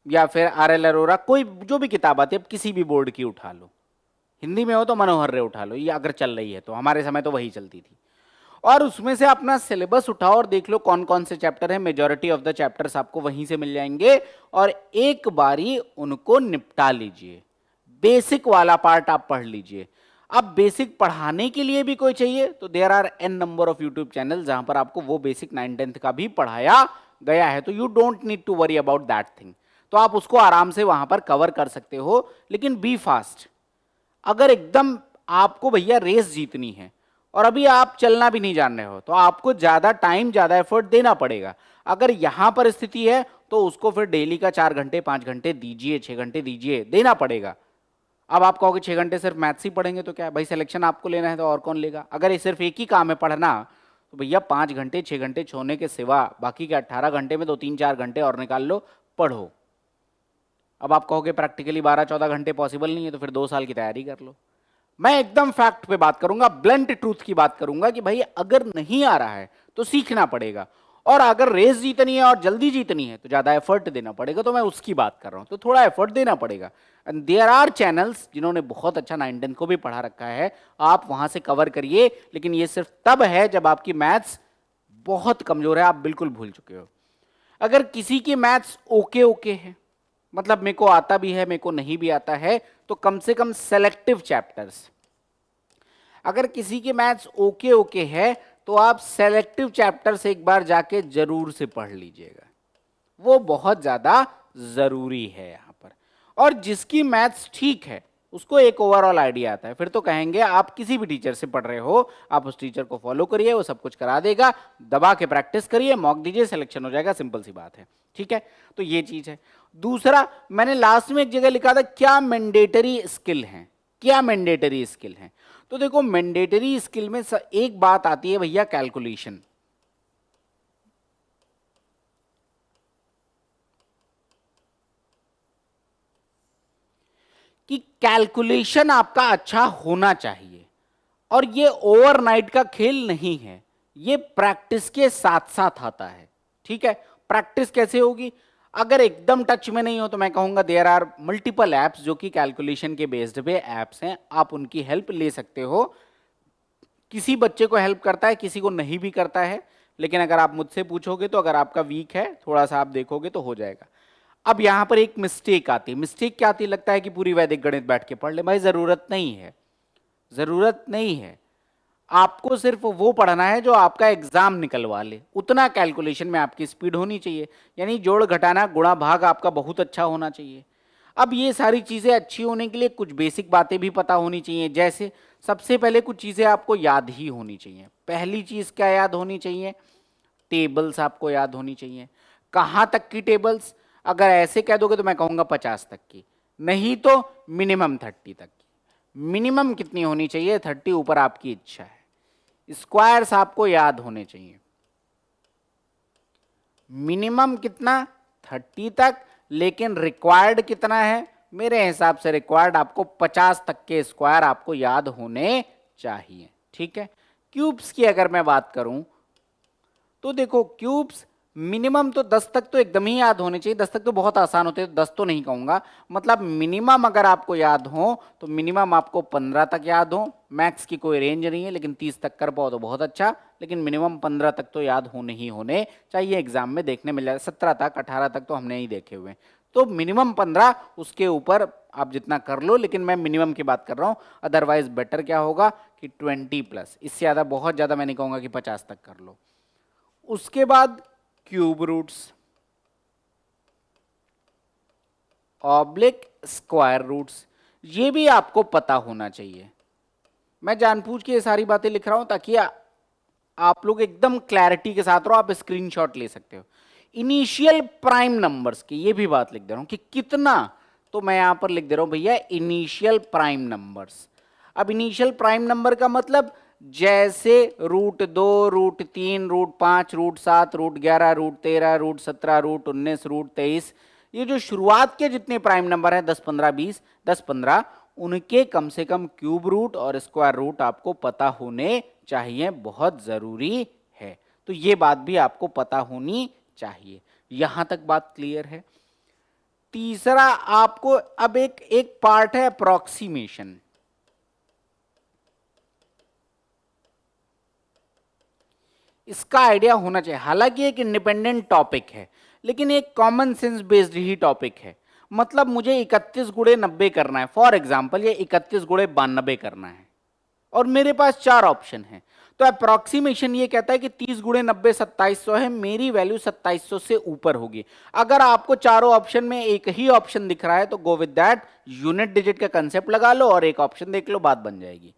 या फिर आरएल अरोरा, कोई जो भी किताब आती है, किसी भी बोर्ड की उठा लो, हिंदी में हो तो मनोहर रे उठा लो, ये अगर चल रही है तो, हमारे समय तो वही चलती थी। और उसमें से अपना सिलेबस उठाओ और देख लो कौन कौन से चैप्टर हैं। मेजॉरिटी ऑफ द चैप्टर्स आपको वहीं से मिल जाएंगे और एक बारी उनको निपटा लीजिए। बेसिक वाला पार्ट आप पढ़ लीजिए। अब बेसिक पढ़ाने के लिए भी कोई चाहिए तो there are an number of YouTube channel जहां पर आपको वो बेसिक 9th-10th का भी पढ़ाया गया है, तो you don't need to worry about that thing. तो आप उसको आराम से वहां पर कवर कर सकते हो, लेकिन बी फास्ट। अगर एकदम आपको भैया रेस जीतनी है और अभी आप चलना भी नहीं जान रहे हो तो आपको ज्यादा टाइम ज्यादा एफर्ट देना पड़ेगा। अगर यहां पर स्थिति है तो उसको फिर डेली का 4 घंटे 5 घंटे दीजिए, 6 घंटे दीजिए, देना पड़ेगा। अब आप कहोगे 6 घंटे सिर्फ मैथ्स ही पढ़ेंगे तो क्या भाई, सिलेक्शन आपको लेना है तो और कौन लेगा। अगर ये सिर्फ एक ही काम है पढ़ना तो भैया 5 घंटे 6 घंटे छोड़ने के सिवा बाकी के 18 घंटे में 2-3-4 घंटे और निकाल लो, पढ़ो। अब आप कहोगे प्रैक्टिकली 12-14 घंटे पॉसिबल नहीं है तो फिर 2 साल की तैयारी कर लो। मैं एकदम फैक्ट पे बात करूंगा, ब्लंट ट्रूथ की बात करूंगा कि भाई अगर नहीं आ रहा है तो सीखना पड़ेगा, और अगर रेस जीतनी है और जल्दी जीतनी है तो ज्यादा एफर्ट देना पड़ेगा। तो मैं उसकी बात कर रहा हूं, तो थोड़ा एफर्ट देना पड़ेगा। एंड देयर आर चैनल्स जिन्होंने बहुत अच्छा 9th-10th को भी पढ़ा रखा है, आप वहां से कवर करिए। लेकिन ये सिर्फ तब है जब आपकी मैथ्स बहुत कमजोर है, आप बिल्कुल भूल चुके हो। अगर किसी की मैथ्स ओके ओके है, मतलब मेरे को आता भी है मेरे को नहीं भी आता है, तो कम से कम सेलेक्टिव चैप्टर्स, अगर किसी की मैथ्स ओके ओके है तो आप सेलेक्टिव चैप्टर्स एक बार जाके जरूर से पढ़ लीजिएगा, वो बहुत ज्यादा जरूरी है यहां पर। और जिसकी मैथ्स ठीक है उसको एक ओवरऑल आइडिया आता है, फिर तो कहेंगे आप किसी भी टीचर से पढ़ रहे हो, आप उस टीचर को फॉलो करिए, वो सब कुछ करा देगा, दबा के प्रैक्टिस करिए, मॉक दीजिए, सिलेक्शन हो जाएगा, सिंपल सी बात है। ठीक है, तो ये चीज है। दूसरा, मैंने लास्ट में एक जगह लिखा था क्या मैंडेटरी स्किल है, क्या मैंडेटरी स्किल है। तो देखो मैंडेटरी स्किल में एक बात आती है भैया, कैलकुलेशन। कि कैलकुलेशन आपका अच्छा होना चाहिए, और ये ओवरनाइट का खेल नहीं है, ये प्रैक्टिस के साथ साथ आता है। ठीक है, प्रैक्टिस कैसे होगी, अगर एकदम टच में नहीं हो तो मैं कहूंगा देयर आर मल्टीपल एप्स जो कि कैलकुलेशन के बेस्ड पे एप्स हैं, आप उनकी हेल्प ले सकते हो। किसी बच्चे को हेल्प करता है, किसी को नहीं भी करता है, लेकिन अगर आप मुझसे पूछोगे तो अगर आपका वीक है थोड़ा सा आप देखोगे तो हो जाएगा। अब यहां पर एक मिस्टेक आती है, मिस्टेक क्या आती है, लगता है कि पूरी वैदिक गणित बैठ के पढ़ ले। भाई जरूरत नहीं है, जरूरत नहीं है। आपको सिर्फ वो पढ़ना है जो आपका एग्जाम निकलवा ले, उतना कैलकुलेशन में आपकी स्पीड होनी चाहिए, यानी जोड़ घटाना गुणा भाग आपका बहुत अच्छा होना चाहिए। अब ये सारी चीजें अच्छी होने के लिए कुछ बेसिक बातें भी पता होनी चाहिए, जैसे सबसे पहले कुछ चीजें आपको याद ही होनी चाहिए। पहली चीज क्या याद होनी चाहिए, टेबल्स आपको याद होनी चाहिए। कहां तक की टेबल्स, अगर ऐसे कह दोगे तो मैं कहूंगा 50 तक की, नहीं तो मिनिमम 30 तक की। मिनिमम कितनी होनी चाहिए, 30, ऊपर आपकी इच्छा है। स्क्वायर्स आपको याद होने चाहिए, मिनिमम कितना 30 तक, लेकिन रिक्वायर्ड कितना है, मेरे हिसाब से रिक्वायर्ड आपको 50 तक के स्क्वायर आपको याद होने चाहिए। ठीक है, क्यूब्स की अगर मैं बात करूं तो देखो क्यूब्स मिनिमम तो 10 तक तो एकदम ही याद होने चाहिए, 10 तक तो बहुत आसान होते हैं, 10 तो नहीं कहूंगा, मतलब मिनिमम अगर आपको याद हो तो मिनिमम आपको 15 तक याद हो। मैक्स की कोई रेंज नहीं है, लेकिन 30 तक कर पाओ तो बहुत अच्छा, लेकिन मिनिमम 15 तक तो याद होने ही होने चाहिए। एग्जाम में देखने मिल जाए 17 तक 18 तक तो हमने ही देखे हुए, तो मिनिमम 15, उसके ऊपर आप जितना कर लो, लेकिन मैं मिनिमम की बात कर रहा हूं। अदरवाइज बेटर क्या होगा कि 20+, इससे ज्यादा बहुत ज्यादा मैं नहीं कहूंगा कि 50 तक कर लो। उसके बाद cube roots, oblique square roots, ये भी आपको पता होना चाहिए। मैं जानबूझ के ये सारी बातें लिख रहा हूं ताकि आप लोग एकदम क्लैरिटी के साथ रहो, आप स्क्रीनशॉट ले सकते हो। इनिशियल प्राइम नंबर्स की ये भी बात लिख दे रहा हूं कि कितना, तो मैं यहां पर लिख दे रहा हूं भैया इनिशियल प्राइम नंबर्स। अब इनिशियल प्राइम नंबर का मतलब जैसे √2, √3, √5, √7, √11, √13, √17, √19, √23, ये जो शुरुआत के जितने प्राइम नंबर हैं 10, 15, 20, 10, 15, उनके कम से कम क्यूब रूट और स्क्वायर रूट आपको पता होने चाहिए, बहुत जरूरी है। तो ये बात भी आपको पता होनी चाहिए। यहां तक बात क्लियर है। तीसरा आपको अब एक पार्ट है अप्रोक्सीमेशन। इसका आइडिया होना चाहिए। हालांकि एक इंडिपेंडेंट टॉपिक है, लेकिन एक कॉमन सेंस बेस्ड ही टॉपिक है। मतलब मुझे 31 गुणे 90 करना है, फॉर एग्जाम्पल ये 31 गुणे 92 करना है, और मेरे पास 4 ऑप्शन है। तो अप्रोक्सीमेशन ये कहता है कि 30 गुणे 90 2700 है, मेरी वैल्यू 2700 से ऊपर होगी। अगर आपको चारों ऑप्शन में एक ही ऑप्शन दिख रहा है तो go with that, unit digit का कंसेप्ट लगा लो और एक ऑप्शन देख लो, बात बन जाएगी।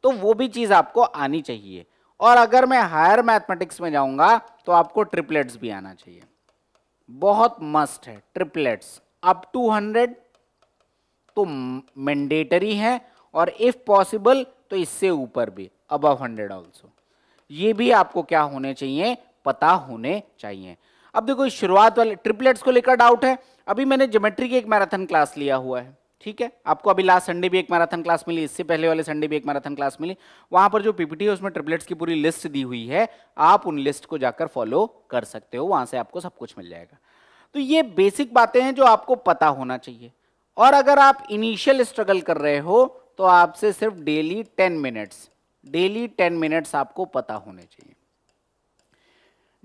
तो वो भी चीज आपको आनी चाहिए। और अगर मैं हायर मैथमेटिक्स में जाऊंगा तो आपको ट्रिपलेट्स भी आना चाहिए, बहुत मस्ट है। ट्रिपलेट्स अप टू 100 तो मैंडेटरी है, और इफ पॉसिबल तो इससे ऊपर भी, अबव 100 ऑल्सो। ये भी आपको क्या होने चाहिए, पता होने चाहिए। अब देखो शुरुआत वाले ट्रिपलेट्स को लेकर डाउट है। अभी मैंने ज्योमेट्री की एक मैराथन क्लास लिया हुआ है, ठीक है। आपको अभी लास्ट संडे भी एक मैराथन क्लास मिली, इससे पहले वाले संडे भी एक मैराथन क्लास मिली। वहां पर जो पीपीटी है उसमें ट्रिपलेट्स की पूरी लिस्ट दी हुई है, आप उन लिस्ट को जाकर फॉलो कर सकते हो, वहां से आपको सब कुछ मिल जाएगा। तो ये बेसिक बातें हैं जो आपको पता होना चाहिए। और अगर आप इनिशियल स्ट्रगल कर रहे हो तो आपसे सिर्फ डेली 10 मिनट्स आपको पता होने चाहिए।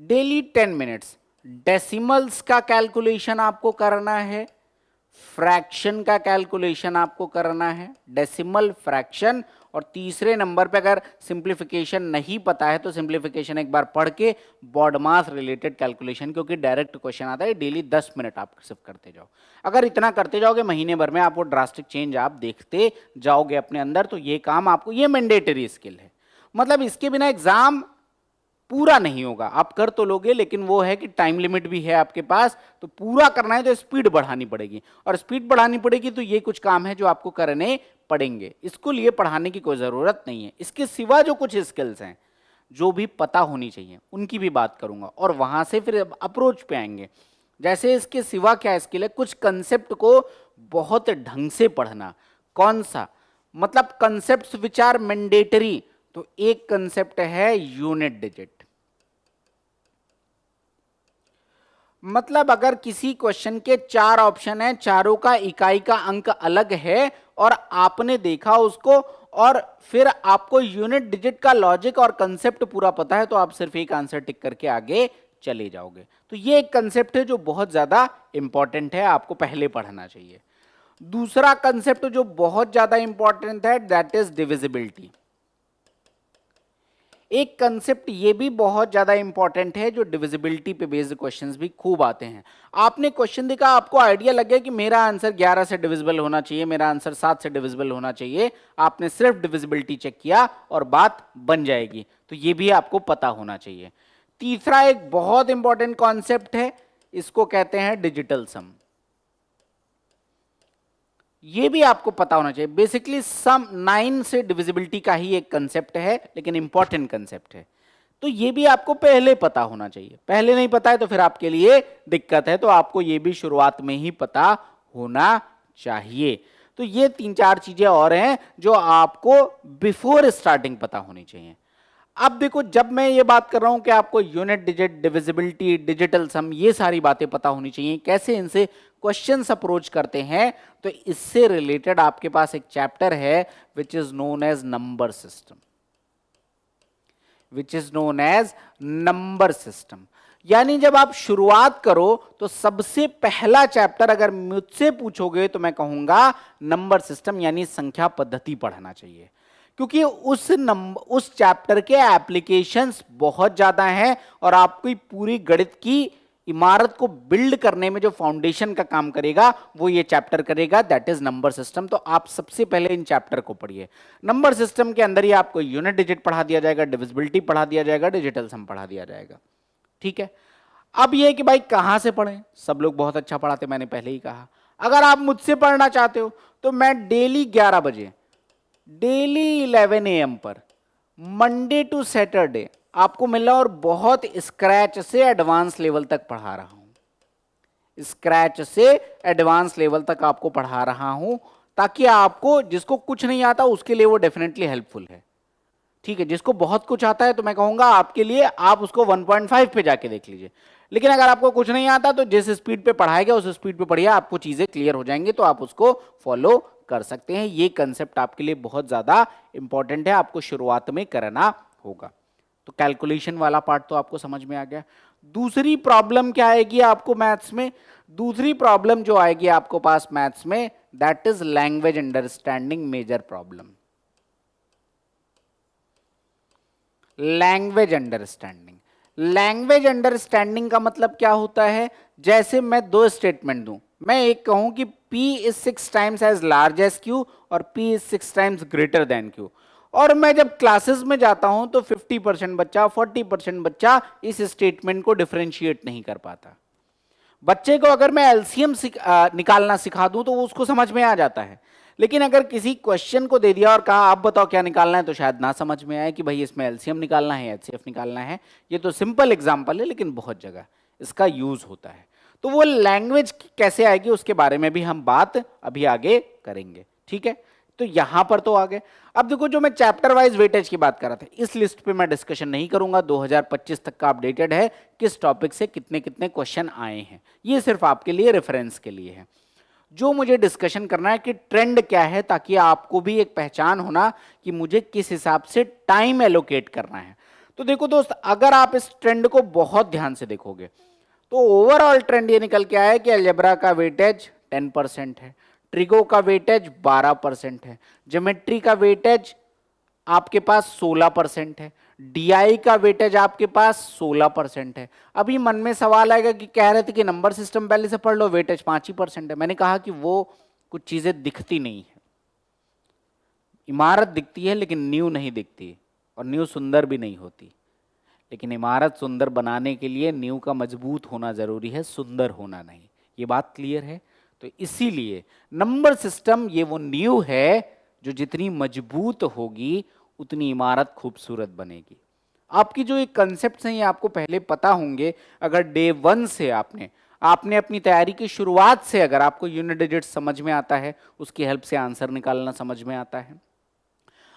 डेली 10 मिनट्स डेसिमल्स का कैलकुलेशन आपको करना है, फ्रैक्शन का कैलकुलेशन आपको करना है, डेसिमल, फ्रैक्शन। और तीसरे नंबर पे अगर सिंप्लीफिकेशन नहीं पता है तो सिंप्लीफिकेशन एक बार पढ़ के बॉडमास रिलेटेड कैलकुलेशन, क्योंकि डायरेक्ट क्वेश्चन आता है। डेली 10 मिनट आप सिर्फ करते जाओ। अगर इतना करते जाओगे महीने भर में आपको ड्रास्टिक चेंज आप देखते जाओगे अपने अंदर। तो ये काम आपको, ये मैंडेटरी स्किल है, मतलब इसके बिना एग्जाम पूरा नहीं होगा। आप कर तो लोगे, लेकिन वो है कि टाइम लिमिट भी है आपके पास, तो पूरा करना है तो स्पीड बढ़ानी पड़ेगी। और स्पीड बढ़ानी पड़ेगी तो ये कुछ काम है जो आपको करने पड़ेंगे। इसको लिए पढ़ाने की कोई जरूरत नहीं है। इसके सिवा जो कुछ स्किल्स हैं जो भी पता होनी चाहिए उनकी भी बात करूंगा, और वहां से फिर अप्रोच पे आएंगे। जैसे इसके सिवा क्या स्किल है, कुछ कंसेप्ट को बहुत ढंग से पढ़ना। कौन सा, मतलब कंसेप्ट विच आर मैंडेटरी। तो एक कंसेप्ट है यूनिट डिजिट। मतलब अगर किसी क्वेश्चन के 4 ऑप्शन हैं, चारों का इकाई का अंक अलग है, और आपने देखा उसको, और फिर आपको यूनिट डिजिट का लॉजिक और कंसेप्ट पूरा पता है, तो आप सिर्फ एक आंसर टिक करके आगे चले जाओगे। तो ये एक कंसेप्ट है जो बहुत ज्यादा इंपॉर्टेंट है, आपको पहले पढ़ना चाहिए। दूसरा कंसेप्ट जो बहुत ज्यादा इंपॉर्टेंट है, दैट इज डिविजिबिलिटी। एक कंसेप्ट ये भी बहुत ज्यादा इंपॉर्टेंट है, जो डिविजिबिलिटी पे बेस्ड क्वेश्चंस भी खूब आते हैं। आपने क्वेश्चन देखा, आपको आइडिया लग गया कि मेरा आंसर 11 से डिविजिबल होना चाहिए, मेरा आंसर 7 से डिविजिबल होना चाहिए। आपने सिर्फ डिविजिबिलिटी चेक किया और बात बन जाएगी। तो ये भी आपको पता होना चाहिए। तीसरा एक बहुत इंपॉर्टेंट कॉन्सेप्ट है, इसको कहते हैं डिजिटल सम। ये भी आपको पता होना चाहिए। बेसिकली सम 9 से डिविजिबिलिटी का ही एक कंसेप्ट है, लेकिन इंपॉर्टेंट कंसेप्ट है। तो ये भी आपको पहले पता होना चाहिए। पहले नहीं पता है तो फिर आपके लिए दिक्कत है। तो आपको ये भी शुरुआत में ही पता होना चाहिए। तो ये 3-4 चीजें और हैं जो आपको बिफोर स्टार्टिंग पता होनी चाहिए। अब देखो, जब मैं ये बात कर रहा हूं कि आपको unit digit, divisibility, digital sum, ये सारी बातें पता होनी चाहिए, कैसे इनसे क्वेश्चंस अप्रोच करते हैं, तो इससे रिलेटेड आपके पास एक चैप्टर है which is known as number system. Which is known as number system. यानी जब आप शुरुआत करो तो सबसे पहला चैप्टर अगर मुझसे पूछोगे तो मैं कहूंगा नंबर सिस्टम यानी संख्या पद्धति पढ़ना चाहिए, क्योंकि उस चैप्टर के एप्लीकेशंस बहुत ज्यादा हैं, और आपकी पूरी गणित की इमारत को बिल्ड करने में जो फाउंडेशन का काम करेगा वो ये चैप्टर करेगा, दैट इज नंबर सिस्टम। तो आप सबसे पहले इन चैप्टर को पढ़िए। नंबर सिस्टम के अंदर ही आपको यूनिट डिजिट पढ़ा दिया जाएगा, डिविजिबिलिटी पढ़ा दिया जाएगा, डिजिटल सम पढ़ा दिया जाएगा। ठीक है। अब ये कि भाई कहां से पढ़ें, सब लोग बहुत अच्छा पढ़ाते, मैंने पहले ही कहा। अगर आप मुझसे पढ़ना चाहते हो तो मैं डेली 11 बजे, डेली 11 AM पर, मंडे टू सैटरडे आपको मिल रहा, और बहुत स्क्रैच से एडवांस लेवल तक पढ़ा रहा हूं। स्क्रैच से एडवांस लेवल तक आपको पढ़ा रहा हूं, ताकि आपको, जिसको कुछ नहीं आता उसके लिए वो डेफिनेटली हेल्पफुल है। ठीक है। जिसको बहुत कुछ आता है तो मैं कहूंगा आपके लिए आप उसको 1.5 पे जाके देख लीजिए। लेकिन अगर आपको कुछ नहीं आता तो जिस स्पीड पे पढ़ाया गया उस स्पीड पे पढ़िए, आपको चीजें क्लियर हो जाएंगी, तो आप उसको फॉलो कर सकते हैं। ये कंसेप्ट आपके लिए बहुत ज्यादा इंपॉर्टेंट है, आपको शुरुआत में करना होगा। तो कैलकुलेशन वाला पार्ट तो आपको समझ में आ गया। दूसरी प्रॉब्लम क्या आएगी आपको मैथ्स में? दूसरी प्रॉब्लम जो आएगी आपको पास मैथ्स में, that is language understanding major problem. Language understanding, language understanding का मतलब क्या होता है? जैसे मैं दो स्टेटमेंट दूं, मैं एक कहूं कि P is 6 times as large as Q और P is 6 times greater than Q, और मैं जब क्लासेस में जाता हूं तो 50% बच्चा 40% बच्चा इस स्टेटमेंट को डिफरेंशिएट नहीं कर पाता। बच्चे को अगर मैं एलसीएम निकालना सिखा दूं तो वो उसको समझ में आ जाता है, लेकिन अगर किसी क्वेश्चन को दे दिया और कहा आप बताओ क्या निकालना है, तो शायद ना समझ में आए कि भाई इसमें एलसीएम निकालना है, एचसीएफ निकालना है। ये तो सिंपल एग्जांपल है, लेकिन बहुत जगह इसका यूज होता है। तो वो लैंग्वेज कैसे आएगी उसके बारे में भी हम बात अभी आगे करेंगे, ठीक है। तो यहां पर तो आ गए। अब देखो, जो मैं चैप्टर वाइज वेटेज की बात कर रहा था, इस लिस्ट पे मैं डिस्कशन नहीं करूंगा। 2025 तक का अपडेटेड है, किस टॉपिक से कितने कितने क्वेश्चन आए हैं, ये सिर्फ आपके लिए रेफरेंस के लिए है। जो मुझे डिस्कशन करना है कि ट्रेंड क्या है, ताकि आपको भी एक पहचान होना कि मुझे किस हिसाब से टाइम एलोकेट करना है। तो देखो दोस्त, अगर आप इस ट्रेंड को बहुत ध्यान से देखोगे तो ओवरऑल ट्रेंड ये निकल के आया है कि अलजेब्रा का वेटेज 10% है, ट्रिगो का वेटेज 12% है, ज्योमेट्री का वेटेज आपके पास 16% है, डीआई का वेटेज आपके पास 16% है। अभी मन में सवाल आएगा कि कह रहे थे कि नंबर सिस्टम पहले से पढ़ लो, वेटेज 5% है। मैंने कहा कि वो कुछ चीजें दिखती नहीं है। इमारत दिखती है लेकिन नींव नहीं दिखती, और नींव सुंदर भी नहीं होती। लेकिन इमारत सुंदर बनाने के लिए नींव का मजबूत होना जरूरी है, सुंदर होना नहीं। ये बात क्लियर है? तो इसीलिए नंबर सिस्टम ये वो नींव है जो जितनी मजबूत होगी उतनी इमारत खूबसूरत बनेगी। आपकी जो ये कंसेप्ट्स हैं ये आपको पहले पता होंगे। अगर डे 1 से आपने अपनी तैयारी की शुरुआत से अगर आपको यूनिट डिजिट समझ में आता है, उसकी हेल्प से आंसर निकालना समझ में आता है,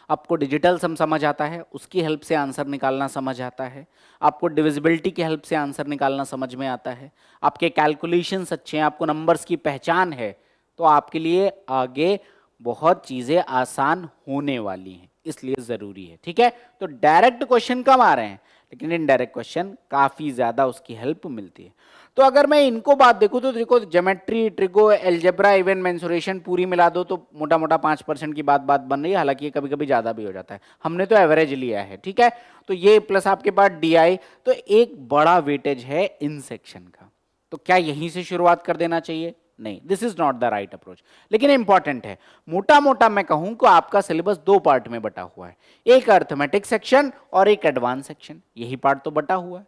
आपको डिजिटल सम समझ आता है, उसकी हेल्प से आंसर निकालना समझ आता है, आपको डिविजिबिलिटी की हेल्प से आंसर निकालना समझ में आता है, आपके कैलकुलेशंस अच्छे हैं, आपको नंबर्स की पहचान है, तो आपके लिए आगे बहुत चीज़ें आसान होने वाली हैं। इसलिए ज़रूरी है, ठीक है। तो डायरेक्ट क्वेश्चन कम आ रहे हैं, लेकिन इनडायरेक्ट क्वेश्चन काफ़ी ज़्यादा उसकी हेल्प मिलती है। तो अगर मैं इनको बात देखूं तो देखो, geometry, trigo, algebra, even mensuration पूरी मिला दो तो मोटा मोटा 5% की बात बन रही है। हालांकि ये कभी कभी ज़्यादा भी हो जाता है, हमने तो एवरेज लिया है, ठीक है। तो ये प्लस आपके पास डीआई, तो एक बड़ा वेटेज है इन सेक्शन का। तो क्या यहीं से शुरुआत कर देना चाहिए? नहीं, this is not the right approach. लेकिन इंपॉर्टेंट है, मोटा मोटा मैं कहूं कि आपका सिलेबस 2 पार्ट में बटा हुआ है, एक अर्थमेटिक सेक्शन और एक एडवांस सेक्शन। यही पार्ट तो बटा हुआ है।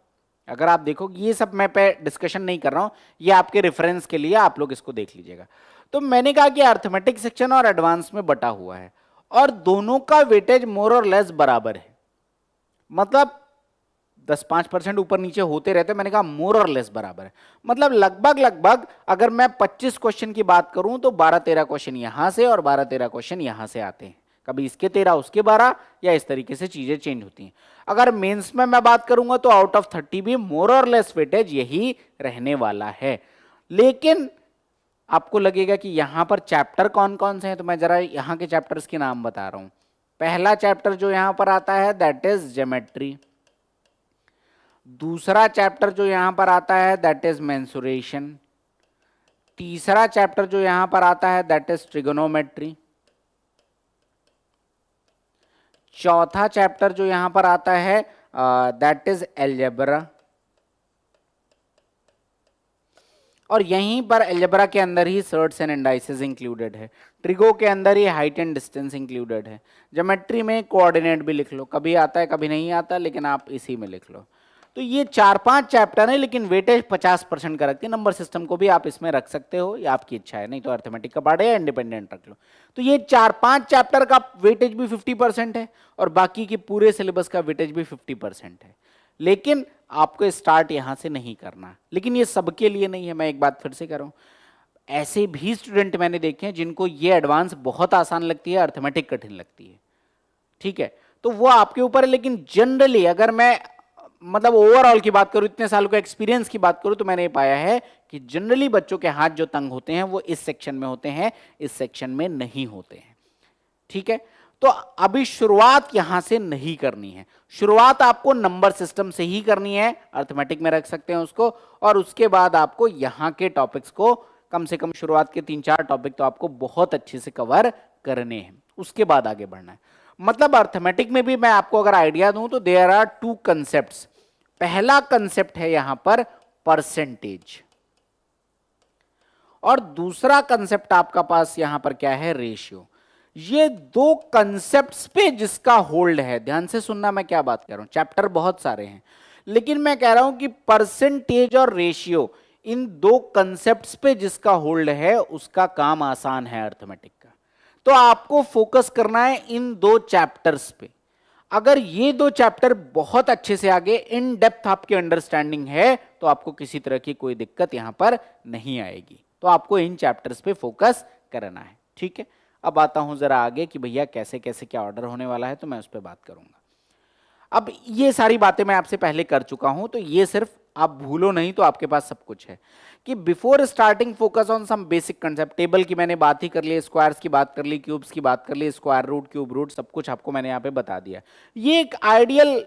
अगर आप देखो, ये सब मैं पे डिस्कशन नहीं कर रहा हूं, ये आपके रेफरेंस के लिए, आप लोग इसको देख लीजिएगा। तो मैंने कहा कि अर्थमेटिक सेक्शन और एडवांस में बटा हुआ है, और दोनों का वेटेज मोर और लेस बराबर है। मतलब 10-5% ऊपर नीचे होते रहते, मैंने कहा मोर और लेस बराबर है। मतलब लगभग अगर मैं 25 क्वेश्चन की बात करूं तो 12-13 क्वेश्चन यहां से और 12-13 क्वेश्चन यहां से आते हैं। कभी इसके 13 उसके 12, या इस तरीके से चीजें चेंज होती हैं। अगर मेंस में मैं बात करूंगा तो आउट ऑफ 30 भी मोर और लेस वेटेज यही रहने वाला है। लेकिन आपको लगेगा कि यहां पर चैप्टर कौन कौन से हैं, तो मैं जरा यहां के चैप्टर्स के नाम बता रहा हूं। पहला चैप्टर जो यहां पर आता है दैट इज ज्योमेट्री। दूसरा चैप्टर जो यहां पर आता है दैट इज मेंसुरेशन। तीसरा चैप्टर जो यहां पर आता है दैट इज ट्रिगोनोमेट्री। चौथा चैप्टर जो यहां पर आता है दैट इज अलजेब्रा। और यहीं पर अलजेब्रा के अंदर ही सर्ट्स एंड इंडाइसेस इंक्लूडेड है। ट्रिगो के अंदर ही हाइट एंड डिस्टेंस इंक्लूडेड है। ज्योमेट्री में कोऑर्डिनेट भी लिख लो, कभी आता है कभी नहीं आता, लेकिन आप इसी में लिख लो। तो ये 4-5 चैप्टर है, लेकिन वेटेज 50% का रखती है। नंबर सिस्टम को भी आप इसमें रख सकते हो, ये आपकी इच्छा है, नहीं तो अर्थमेटिक का पार्ट है या इंडिपेंडेंट रख लो। तो ये 4-5 चैप्टर का वेटेज भी 50% है, और बाकी के पूरे सिलेबस का वेटेज भी 50% है। लेकिन आपको स्टार्ट यहां से नहीं करना। लेकिन ये सबके लिए नहीं है, मैं एक बात फिर से कह रहा हूं, ऐसे भी स्टूडेंट मैंने देखे हैं जिनको ये एडवांस बहुत आसान लगती है, अर्थमेटिक कठिन लगती है, ठीक है। तो वो आपके ऊपर है। लेकिन जनरली अगर मैं मतलब ओवरऑल की बात करूं, इतने सालों का एक्सपीरियंस की बात करूं, तो मैंने ये पाया है कि जनरली बच्चों के हाथ जो तंग होते हैं वो इस सेक्शन में होते हैं, इस सेक्शन में नहीं होते हैं, ठीक है। तो अभी शुरुआत यहां से नहीं करनी है, शुरुआत आपको नंबर सिस्टम से ही करनी है, अर्थमेटिक में रख सकते हैं उसको, और उसके बाद आपको यहां के टॉपिक्स को कम से कम शुरुआत के 3-4 टॉपिक तो आपको बहुत अच्छे से कवर करने हैं, उसके बाद आगे बढ़ना है। मतलब अर्थमेटिक में भी मैं आपको अगर आइडिया दूं तो देयर आर 2 कंसेप्ट्स। पहला कंसेप्ट है यहां पर परसेंटेज, और दूसरा कंसेप्ट आपका पास यहां पर क्या है, रेशियो। ये 2 कंसेप्ट्स पे जिसका होल्ड है, ध्यान से सुनना मैं क्या बात कर रहा हूं, चैप्टर बहुत सारे हैं लेकिन मैं कह रहा हूं कि परसेंटेज और रेशियो, इन 2 कंसेप्ट्स पे जिसका होल्ड है उसका काम आसान है अर्थमेटिक का। तो आपको फोकस करना है इन 2 चैप्टर्स पे। अगर ये 2 चैप्टर बहुत अच्छे से आगे इन डेप्थ आपकी अंडरस्टैंडिंग है तो आपको किसी तरह की कोई दिक्कत यहां पर नहीं आएगी। तो आपको इन चैप्टर्स पे फोकस करना है, ठीक है। अब आता हूं जरा आगे कि भैया कैसे कैसे क्या ऑर्डर होने वाला है, तो मैं उस पर बात करूंगा। अब ये सारी बातें मैं आपसे पहले कर चुका हूं, तो ये सिर्फ आप भूलो नहीं, तो आपके पास सब कुछ है कि before starting focus on some basic concept. Table की मैंने बात ही कर ली, स्क्वायर्स की बात कर ली, क्यूब्स की बात कर ली, स्क्वायर रूट, क्यूब रूट, सब कुछ आपको मैंने यहाँ पे बता दिया। ये एक आइडियल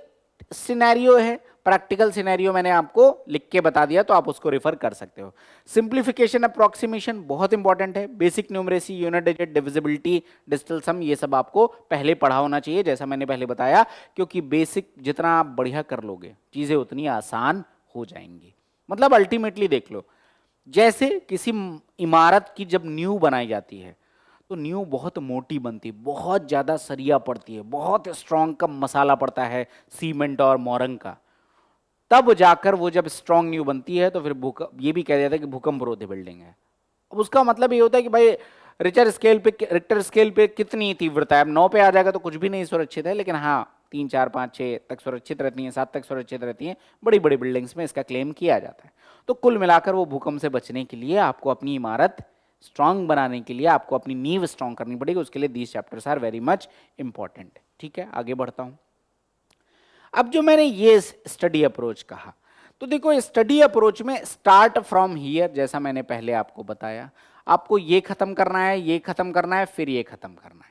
सिनेरियो है, प्रैक्टिकल सिनेरियो मैंने आपको लिख के बता दिया, तो आप उसको रेफर कर सकते हो। सिंप्लीफिकेशन, अप्रोक्सीमेशन बहुत इंपॉर्टेंट है, basic numeracy, unit digit, divisibility, digital sum, ये सब आपको पहले पढ़ा होना चाहिए, जैसा मैंने पहले बताया, क्योंकि बेसिक जितना आप बढ़िया कर लोगे चीजें उतनी आसान हो जाएंगी। मतलब अल्टीमेटली देख लो, जैसे किसी इमारत की जब नींव बनाई जाती है तो नींव बहुत मोटी बनती है, बहुत ज्यादा सरिया पड़ती है, बहुत स्ट्रॉन्ग का मसाला पड़ता है सीमेंट और मोरंग का, तब जाकर वो जब स्ट्रॉन्ग नींव बनती है तो फिर ये भी कह जाता है कि भूकंप रोधी बिल्डिंग है। अब उसका मतलब ये होता है कि भाई रिक्टर स्केल पे कितनी तीव्रता है, अब 9 पे आ जाएगा तो कुछ भी नहीं सुरक्षित है, लेकिन हाँ 3, 4, 5, 6 तक सुरक्षित रहती हैं, 7 तक सुरक्षित रहती हैं, बड़ी बड़ी बिल्डिंग्स में इसका क्लेम किया जाता है। तो कुल मिलाकर वो भूकंप से बचने के लिए आपको अपनी इमारत स्ट्रांग बनाने के लिए आपको अपनी नींव स्ट्रांग करनी पड़ेगी, उसके लिए these chapters are very much important. ठीक है, आगे बढ़ता हूं। अब जो मैंने ये स्टडी अप्रोच कहा, तो देखो स्टडी अप्रोच में स्टार्ट फ्रॉम हियर, जैसा मैंने पहले आपको बताया, आपको ये खत्म करना है, ये खत्म करना है, फिर ये खत्म करना है।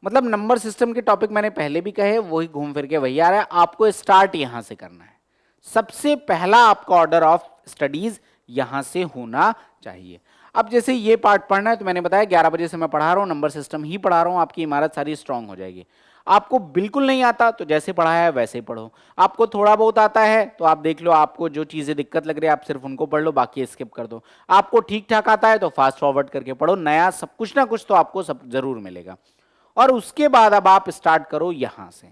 मतलब नंबर सिस्टम के टॉपिक मैंने पहले भी कहे, वही घूम फिर के वही आ रहा है, आपको स्टार्ट यहां से करना है। सबसे पहला आपका ऑर्डर ऑफ स्टडीज यहां से होना चाहिए। अब जैसे ये पार्ट पढ़ना है तो मैंने बताया 11 बजे से मैं पढ़ा रहा हूं, नंबर सिस्टम ही पढ़ा रहा हूं, आपकी इमारत सारी स्ट्रांग हो जाएगी। आपको बिल्कुल नहीं आता तो जैसे पढ़ाया है वैसे ही पढ़ो, आपको थोड़ा बहुत आता है तो आप देख लो, आपको जो चीजें दिक्कत लग रही है आप सिर्फ उनको पढ़ लो, बाकी स्किप कर दो। आपको ठीक ठाक आता है तो फास्ट फॉरवर्ड करके पढ़ो, नया सब कुछ ना कुछ तो आपको सब जरूर मिलेगा। और उसके बाद अब आप स्टार्ट करो यहां से,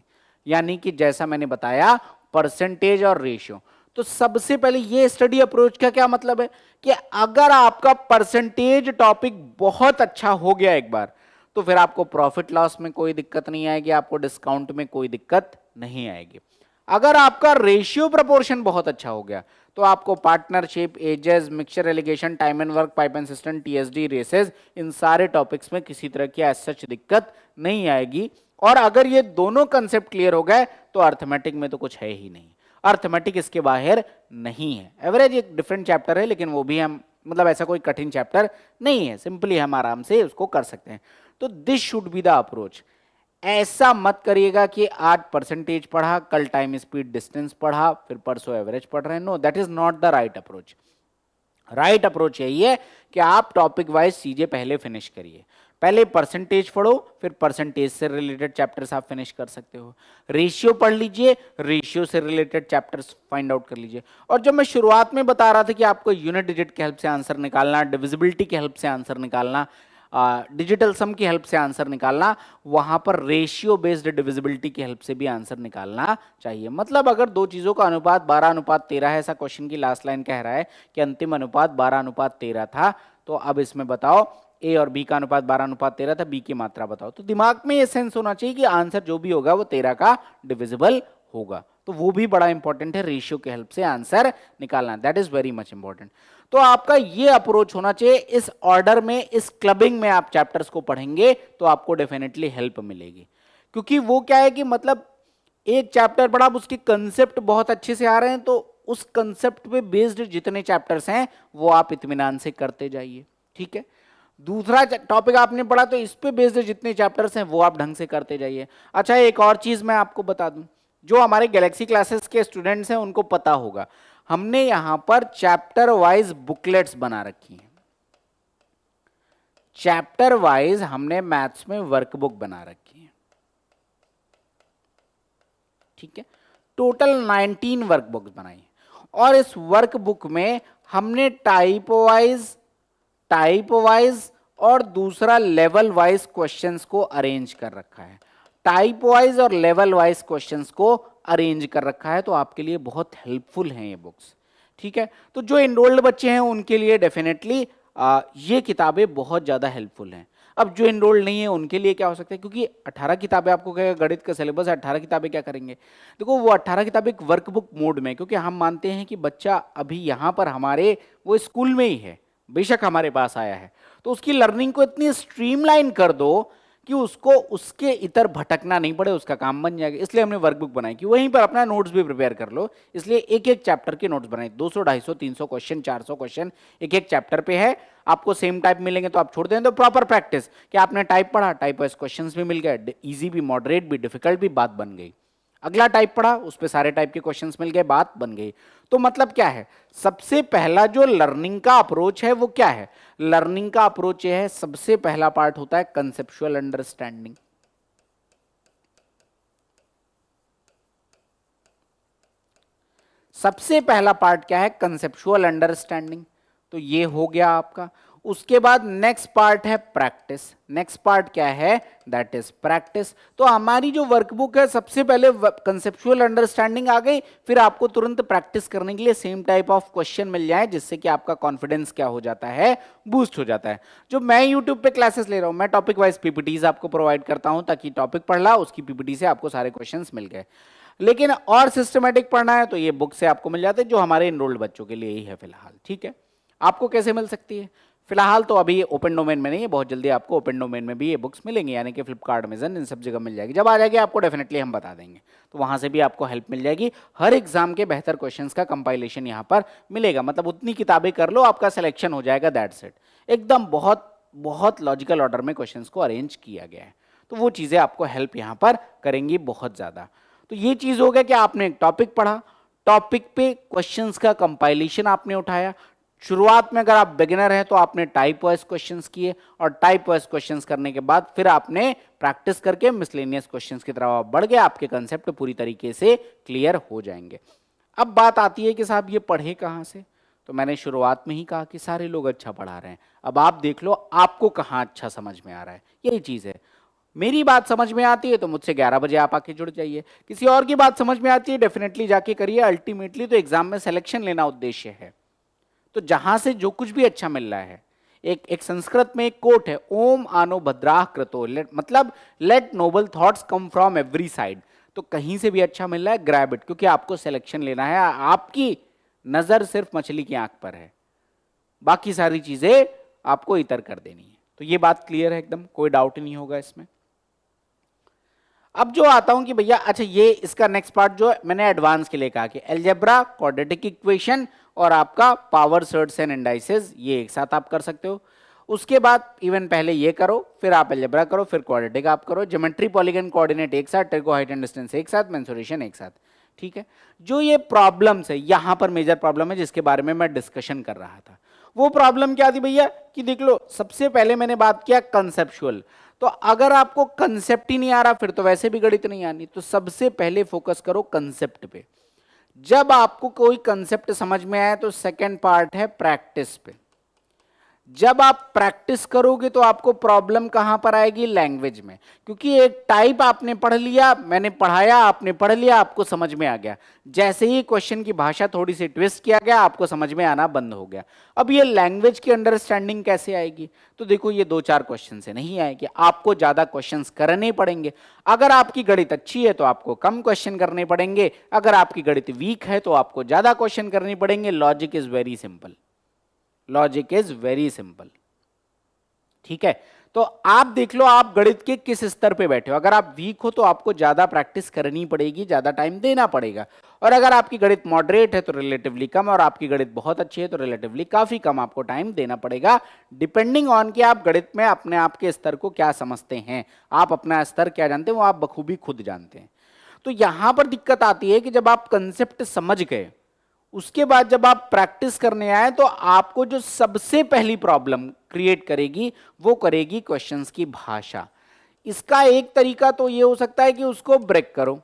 यानी कि जैसा मैंने बताया परसेंटेज और रेशियो। तो सबसे पहले ये स्टडी अप्रोच का क्या मतलब है कि अगर आपका परसेंटेज टॉपिक बहुत अच्छा हो गया एक बार, तो फिर आपको प्रॉफिट लॉस में कोई दिक्कत नहीं आएगी, आपको डिस्काउंट में कोई दिक्कत नहीं आएगी। अगर आपका रेशियो प्रोपोर्शन बहुत अच्छा हो गया तो आपको partnership, ages, mixture alligation, time and work, pipe and cistern, TSD, races, इन सारे टॉपिक्स में किसी तरह की एज सच दिक्कत नहीं आएगी। और अगर ये दोनों कंसेप्ट क्लियर हो गए तो अर्थमेटिक में तो कुछ है ही नहीं, अर्थमेटिक इसके बाहर नहीं है। एवरेज एक डिफरेंट चैप्टर है, लेकिन वो भी हम मतलब ऐसा कोई कठिन चैप्टर नहीं है, सिंपली हम आराम से उसको कर सकते हैं। तो this should be the approach. ऐसा मत करिएगा कि आज परसेंटेज पढ़ा, कल टाइम स्पीड डिस्टेंस पढ़ा, फिर परसों एवरेज पढ़ रहे हैं। No, that is not the right approach. Right approach यही है कि आप टॉपिक वाइज चीजें पहले फिनिश करिए। पहले परसेंटेज पढ़ो, फिर परसेंटेज से रिलेटेड चैप्टर्स आप फिनिश कर सकते हो। रेशियो पढ़ लीजिए, रेशियो से रिलेटेड चैप्टर्स फाइंड आउट कर लीजिए। और जब मैं शुरुआत में बता रहा था कि आपको यूनिट डिजिट की हेल्प से आंसर निकालना, डिविजिबिलिटी की हेल्प से आंसर निकालना, डिजिटल सम की हेल्प से आंसर निकालना, वहां पर रेशियो बेस्ड डिविजिबिलिटी की हेल्प से भी आंसर निकालना चाहिए। मतलब अगर दो चीजों का अनुपात 12:13 है, ऐसा क्वेश्चन की लास्ट लाइन कह रहा है कि अंतिम अनुपात 12:13 था, तो अब इसमें बताओ ए और बी का अनुपात 12:13 था, बी की मात्रा बताओ। तो दिमाग में ये सेंस होना चाहिए कि आंसर जो भी होगा वो 13 का डिविजिबल होगा। तो वो भी बड़ा इंपॉर्टेंट है, रेशियो की हेल्प से आंसर निकालना, that is very much important. तो आपका ये अप्रोच होना चाहिए, इस ऑर्डर में, इस क्लबिंग में आप चैप्टर्स को पढ़ेंगे तो आपको डेफिनेटली हेल्प मिलेगी। क्योंकि वो क्या है कि मतलब एक चैप्टर पढ़ा, उसके कंसेप्ट बहुत अच्छे से आ रहे हैं, तो उस कंसेप्ट पे बेस्ड जितने चैप्टर्स हैं वो आप इत्मीनान से करते जाइए। ठीक है, दूसरा टॉपिक आपने पढ़ा तो इस पे बेस्ड जितने चैप्टर्स हैं वो आप ढंग से करते जाइए। अच्छा, एक और चीज मैं आपको बता दूं, जो हमारे गैलेक्सी क्लासेस के स्टूडेंट्स हैं उनको पता होगा, हमने यहां पर चैप्टर वाइज बुकलेट्स बना रखी हैं। चैप्टर वाइज हमने मैथ्स में वर्कबुक बना रखी है, ठीक है। टोटल 19 वर्कबुक्स बनाई है, और इस वर्कबुक में हमने टाइप वाइज और दूसरा लेवल वाइज क्वेश्चंस को अरेंज कर रखा है। टाइप वाइज और लेवल वाइज क्वेश्चंस को अरेंज कर रखा है, तो आपके लिए बहुत हेल्पफुल हैं ये बुक्स, ठीक है। तो जो एनरोल्ड बच्चे हैं उनके लिए डेफिनेटली ये किताबें बहुत ज़्यादा हेल्पफुल हैं। अब जो एनरोल्ड नहीं है उनके लिए क्या हो सकता है, क्योंकि 18 किताबें आपको कहेगा गणित का सिलेबस है, 18 किताबें क्या करेंगे। देखो वो 18 किताबें एक वर्कबुक मोड में, क्योंकि हम मानते हैं कि बच्चा अभी यहाँ पर हमारे वो स्कूल में ही है, बेशक हमारे पास आया है, तो उसकी लर्निंग को इतनी स्ट्रीमलाइन कर दो कि उसको उसके इतर भटकना नहीं पड़े, उसका काम बन जाएगा। इसलिए हमने वर्कबुक बनाई कि वहीं पर अपना नोट्स भी प्रिपेयर कर लो, इसलिए एक एक चैप्टर के नोट्स बनाए। 200, 250, 300 क्वेश्चन, 400 क्वेश्चन एक एक चैप्टर पे है। आपको सेम टाइप मिलेंगे तो आप छोड़ दें, तो प्रॉपर प्रैक्टिस कि आपने टाइप पढ़ा, टाइप वाइज क्वेश्चंस भी मिल गए, इजी भी, मॉडरेट भी, डिफिकल्ट भी, बात बन गई। अगला टाइप पढ़ा, उस पे सारे टाइप के क्वेश्चंस मिल गए, बात बन गई। तो मतलब क्या है, सबसे पहला जो लर्निंग का अप्रोच है वो क्या है, लर्निंग का अप्रोच ये है, सबसे पहला पार्ट होता है कंसेप्चुअल अंडरस्टैंडिंग। सबसे पहला पार्ट क्या है, कंसेप्चुअल अंडरस्टैंडिंग, तो ये हो गया आपका। उसके बाद नेक्स्ट पार्ट है प्रैक्टिस। नेक्स्ट पार्ट क्या है, दैट इज प्रैक्टिस। तो हमारी जो वर्कबुक है, सबसे पहले कंसेप्चुअल अंडरस्टैंडिंग आ गई, फिर आपको तुरंत प्रैक्टिस करने के लिए सेम टाइप ऑफ क्वेश्चन मिल जाए, जिससे कि आपका कॉन्फिडेंस क्या हो जाता है, बूस्ट हो जाता है। जो मैं यूट्यूब पे क्लासेस ले रहा हूं, मैं टॉपिक वाइज पीपीटीज आपको प्रोवाइड करता हूं, ताकि टॉपिक पढ़ ला, उसकी पीपीटी से आपको सारे क्वेश्चन मिल गए। लेकिन और सिस्टमेटिक पढ़ना है तो ये बुक से आपको मिल जाते हैं, जो हमारे एनरोल्ड बच्चों के लिए ही है फिलहाल, ठीक है। आपको कैसे मिल सकती है, फिलहाल तो अभी ओपन डोमेन में नहीं है, बहुत जल्दी आपको ओपन डोमेन में भी ये बुक्स मिलेंगी, यानी कि फ्लिपकार्ट, अमेजन, इन सब जगह मिल जाएगी। जब आ जाएगी आपको डेफिनेटली हम बता देंगे, तो वहां से भी आपको हेल्प मिल जाएगी। हर एग्जाम के बेहतर क्वेश्चंस का कंपाइलेशन यहाँ पर मिलेगा, मतलब उतनी किताबें कर लो, आपका सिलेक्शन हो जाएगा, दैट्स इट। एकदम बहुत बहुत लॉजिकल ऑर्डर में क्वेश्चंस को अरेंज किया गया है, तो वो चीज़ें आपको हेल्प यहाँ पर करेंगी बहुत ज़्यादा। तो ये चीज़ हो गया कि आपने एक टॉपिक पढ़ा, टॉपिक पे क्वेश्चंस का कंपाइलेशन आपने उठाया। शुरुआत में अगर आप बिगिनर हैं तो आपने टाइप वाइज क्वेश्चंस किए, और टाइप वाइज क्वेश्चंस करने के बाद फिर आपने प्रैक्टिस करके मिसलेनियस क्वेश्चंस की तरफ बढ़ गए, आपके कंसेप्ट पूरी तरीके से क्लियर हो जाएंगे। अब बात आती है कि साहब ये पढ़े कहाँ से, तो मैंने शुरुआत में ही कहा कि सारे लोग अच्छा पढ़ा रहे हैं। अब आप देख लो आपको कहाँ अच्छा समझ में आ रहा है, यही चीज़ है। मेरी बात समझ में आती है तो मुझसे 11 बजे आप आके जुड़ जाइए, किसी और की बात समझ में आती है डेफिनेटली जाके करिए। अल्टीमेटली तो एग्जाम में सिलेक्शन लेना उद्देश्य है, तो जहां से जो कुछ भी अच्छा मिल रहा है, एक संस्कृत में एक कोट है, ओम आनो भद्राह कृतो, मतलब let noble thoughts come from every side. तो कहीं से भी अच्छा मिल रहा है, ग्रैब इट, क्योंकि आपको सिलेक्शन लेना है। आपकी नजर सिर्फ मछली की आंख पर है, बाकी सारी चीजें आपको इतर कर देनी है। तो ये बात क्लियर है एकदम, कोई डाउट नहीं होगा इसमें। अब जो आता हूं कि भैया अच्छा, ये इसका नेक्स्ट पार्ट जो मैंने एडवांस के लिए कहा कि अलजेब्रा, क्वाड्रेटिक इक्वेशन और आपका पावर सर्ट्स एंड इंडाइसेस, ये एक साथ आप कर सकते हो। उसके बाद इवन पहले ये करो, फिर आप अलजेब्रा करो, फिर क्वाड्रेटिक आप करो, ज्योमेट्री, पॉलीगन, कोऑर्डिनेट एक साथ, ट्रिगो, हाइट एंड डिस्टेंस एक साथ, मेंसुरेशन एक साथ, ठीक है। जो ये प्रॉब्लम्स है, यहां पर मेजर प्रॉब्लम है जिसके बारे में मैं डिस्कशन कर रहा था, वो प्रॉब्लम क्या थी भैया कि देख लो, सबसे पहले मैंने बात किया कंसेप्चुअल। तो अगर आपको कंसेप्ट ही नहीं आ रहा फिर तो वैसे भी गणित नहीं आनी, तो सबसे पहले फोकस करो कंसेप्ट पे। जब आपको कोई कंसेप्ट समझ में आए तो सेकंड पार्ट है प्रैक्टिस पे। जब आप प्रैक्टिस करोगे तो आपको प्रॉब्लम कहां पर आएगी, लैंग्वेज में, क्योंकि एक टाइप आपने पढ़ लिया, मैंने पढ़ाया, आपने पढ़ लिया, आपको समझ में आ गया। जैसे ही क्वेश्चन की भाषा थोड़ी सी ट्विस्ट किया गया, आपको समझ में आना बंद हो गया। अब ये लैंग्वेज की अंडरस्टैंडिंग कैसे आएगी, तो देखो ये 2-4 क्वेश्चन से नहीं आएगी, आपको ज्यादा क्वेश्चन करने पड़ेंगे। अगर आपकी गणित अच्छी है तो आपको कम क्वेश्चन करने पड़ेंगे, अगर आपकी गणित वीक है तो आपको ज्यादा क्वेश्चन करने पड़ेंगे। Logic is very simple, logic is very simple, ठीक है। तो आप देख लो आप गणित के किस स्तर पे बैठे हो। अगर आप वीक हो तो आपको ज्यादा प्रैक्टिस करनी पड़ेगी, ज्यादा टाइम देना पड़ेगा। और अगर आपकी गणित मॉडरेट है तो रिलेटिवली कम, और आपकी गणित बहुत अच्छी है तो रिलेटिवली काफी कम आपको टाइम देना पड़ेगा, डिपेंडिंग ऑन कि आप गणित में अपने आप के स्तर को क्या समझते हैं। आप अपना स्तर क्या जानते हैं वो आप बखूबी खुद जानते हैं। तो यहां पर दिक्कत आती है कि जब आप कंसेप्ट समझ गए, उसके बाद जब आप प्रैक्टिस करने आए तो आपको जो सबसे पहली प्रॉब्लम क्रिएट करेगी वो करेगी क्वेश्चंस की भाषा। इसका एक तरीका तो ये हो सकता है कि उसको ब्रेक करो,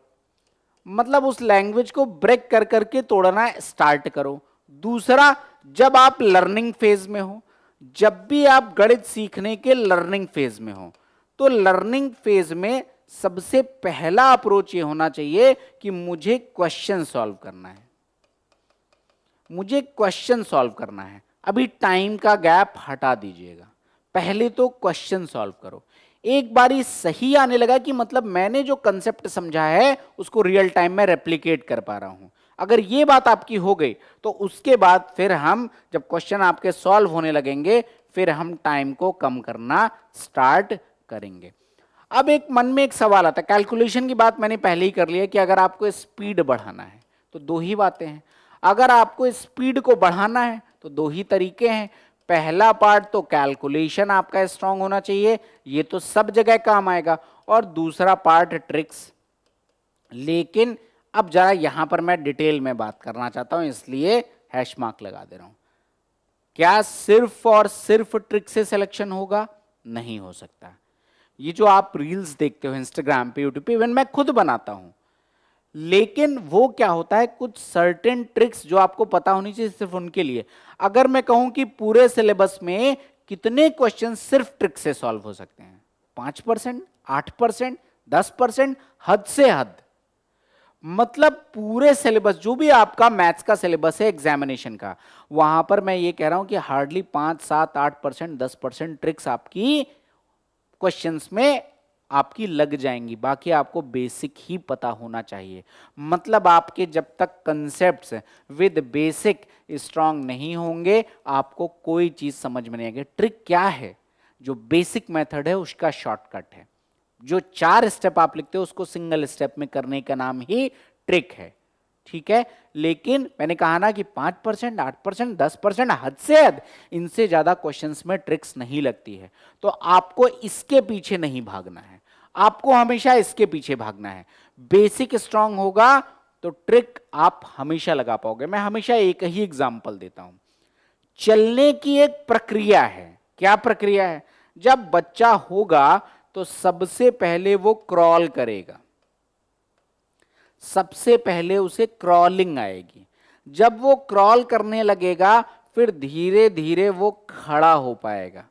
मतलब उस लैंग्वेज को ब्रेक कर करके तोड़ना स्टार्ट करो। दूसरा, जब आप लर्निंग फेज में हो, जब भी आप गणित सीखने के लर्निंग फेज में हो, तो लर्निंग फेज में सबसे पहला अप्रोच ये होना चाहिए कि मुझे क्वेश्चन सॉल्व करना है, मुझे क्वेश्चन सॉल्व करना है। अभी टाइम का गैप हटा दीजिएगा, पहले तो क्वेश्चन सॉल्व करो। एक बारी सही आने लगा कि मतलब मैंने जो कंसेप्ट समझा है उसको रियल टाइम में रेप्लिकेट कर पा रहा हूं, अगर ये बात आपकी हो गई तो उसके बाद फिर हम जब क्वेश्चन आपके सॉल्व होने लगेंगे फिर हम टाइम को कम करना स्टार्ट करेंगे। अब एक मन में एक सवाल आता है, कैलकुलेशन की बात मैंने पहले ही कर लिया कि अगर आपको स्पीड बढ़ाना है तो दो ही बातें हैं। अगर आपको स्पीड को बढ़ाना है तो दो ही तरीके हैं। पहला पार्ट तो कैलकुलेशन आपका स्ट्रांग होना चाहिए, ये तो सब जगह काम आएगा, और दूसरा पार्ट ट्रिक्स। लेकिन अब जरा यहां पर मैं डिटेल में बात करना चाहता हूं, इसलिए हैश मार्क लगा दे रहा हूं। क्या सिर्फ और सिर्फ ट्रिक से सिलेक्शन होगा? नहीं हो सकता। ये जो आप रील्स देखते हो इंस्टाग्राम पे, यूट्यूब पे, इवन मैं खुद बनाता हूं, लेकिन वो क्या होता है, कुछ सर्टेन ट्रिक्स जो आपको पता होनी चाहिए सिर्फ उनके लिए। अगर मैं कहूं कि पूरे सिलेबस में कितने क्वेश्चन सिर्फ ट्रिक से सॉल्व हो सकते हैं, 5%, 8%, 10%, हद से हद। मतलब पूरे सिलेबस जो भी आपका मैथ्स का सिलेबस है एग्जामिनेशन का, वहां पर मैं ये कह रहा हूं कि हार्डली 5, 7, 8%, 10% ट्रिक्स आपकी क्वेश्चंस में आपकी लग जाएंगी, बाकी आपको बेसिक ही पता होना चाहिए। मतलब आपके जब तक कंसेप्ट्स विद बेसिक स्ट्रांग नहीं होंगे आपको कोई चीज समझ में नहीं आएगी। ट्रिक क्या है? जो बेसिक मेथड है उसका शॉर्टकट है। जो 4 स्टेप आप लिखते हो उसको सिंगल स्टेप में करने का नाम ही ट्रिक है, ठीक है। लेकिन मैंने कहा ना कि 5%, 8%, 10%, हद से हद, इनसे ज्यादा क्वेश्चंस में ट्रिक्स नहीं लगती है। तो आपको इसके पीछे नहीं भागना है, आपको हमेशा इसके पीछे भागना है। बेसिक स्ट्रांग होगा तो ट्रिक आप हमेशा लगा पाओगे। मैं हमेशा एक ही एग्जांपल देता हूं। चलने की एक प्रक्रिया है। क्या प्रक्रिया है? जब बच्चा होगा तो सबसे पहले वो क्रॉल करेगा, सबसे पहले उसे क्रॉलिंग आएगी। जब वो क्रॉल करने लगेगा फिर धीरे धीरे वो खड़ा हो पाएगा,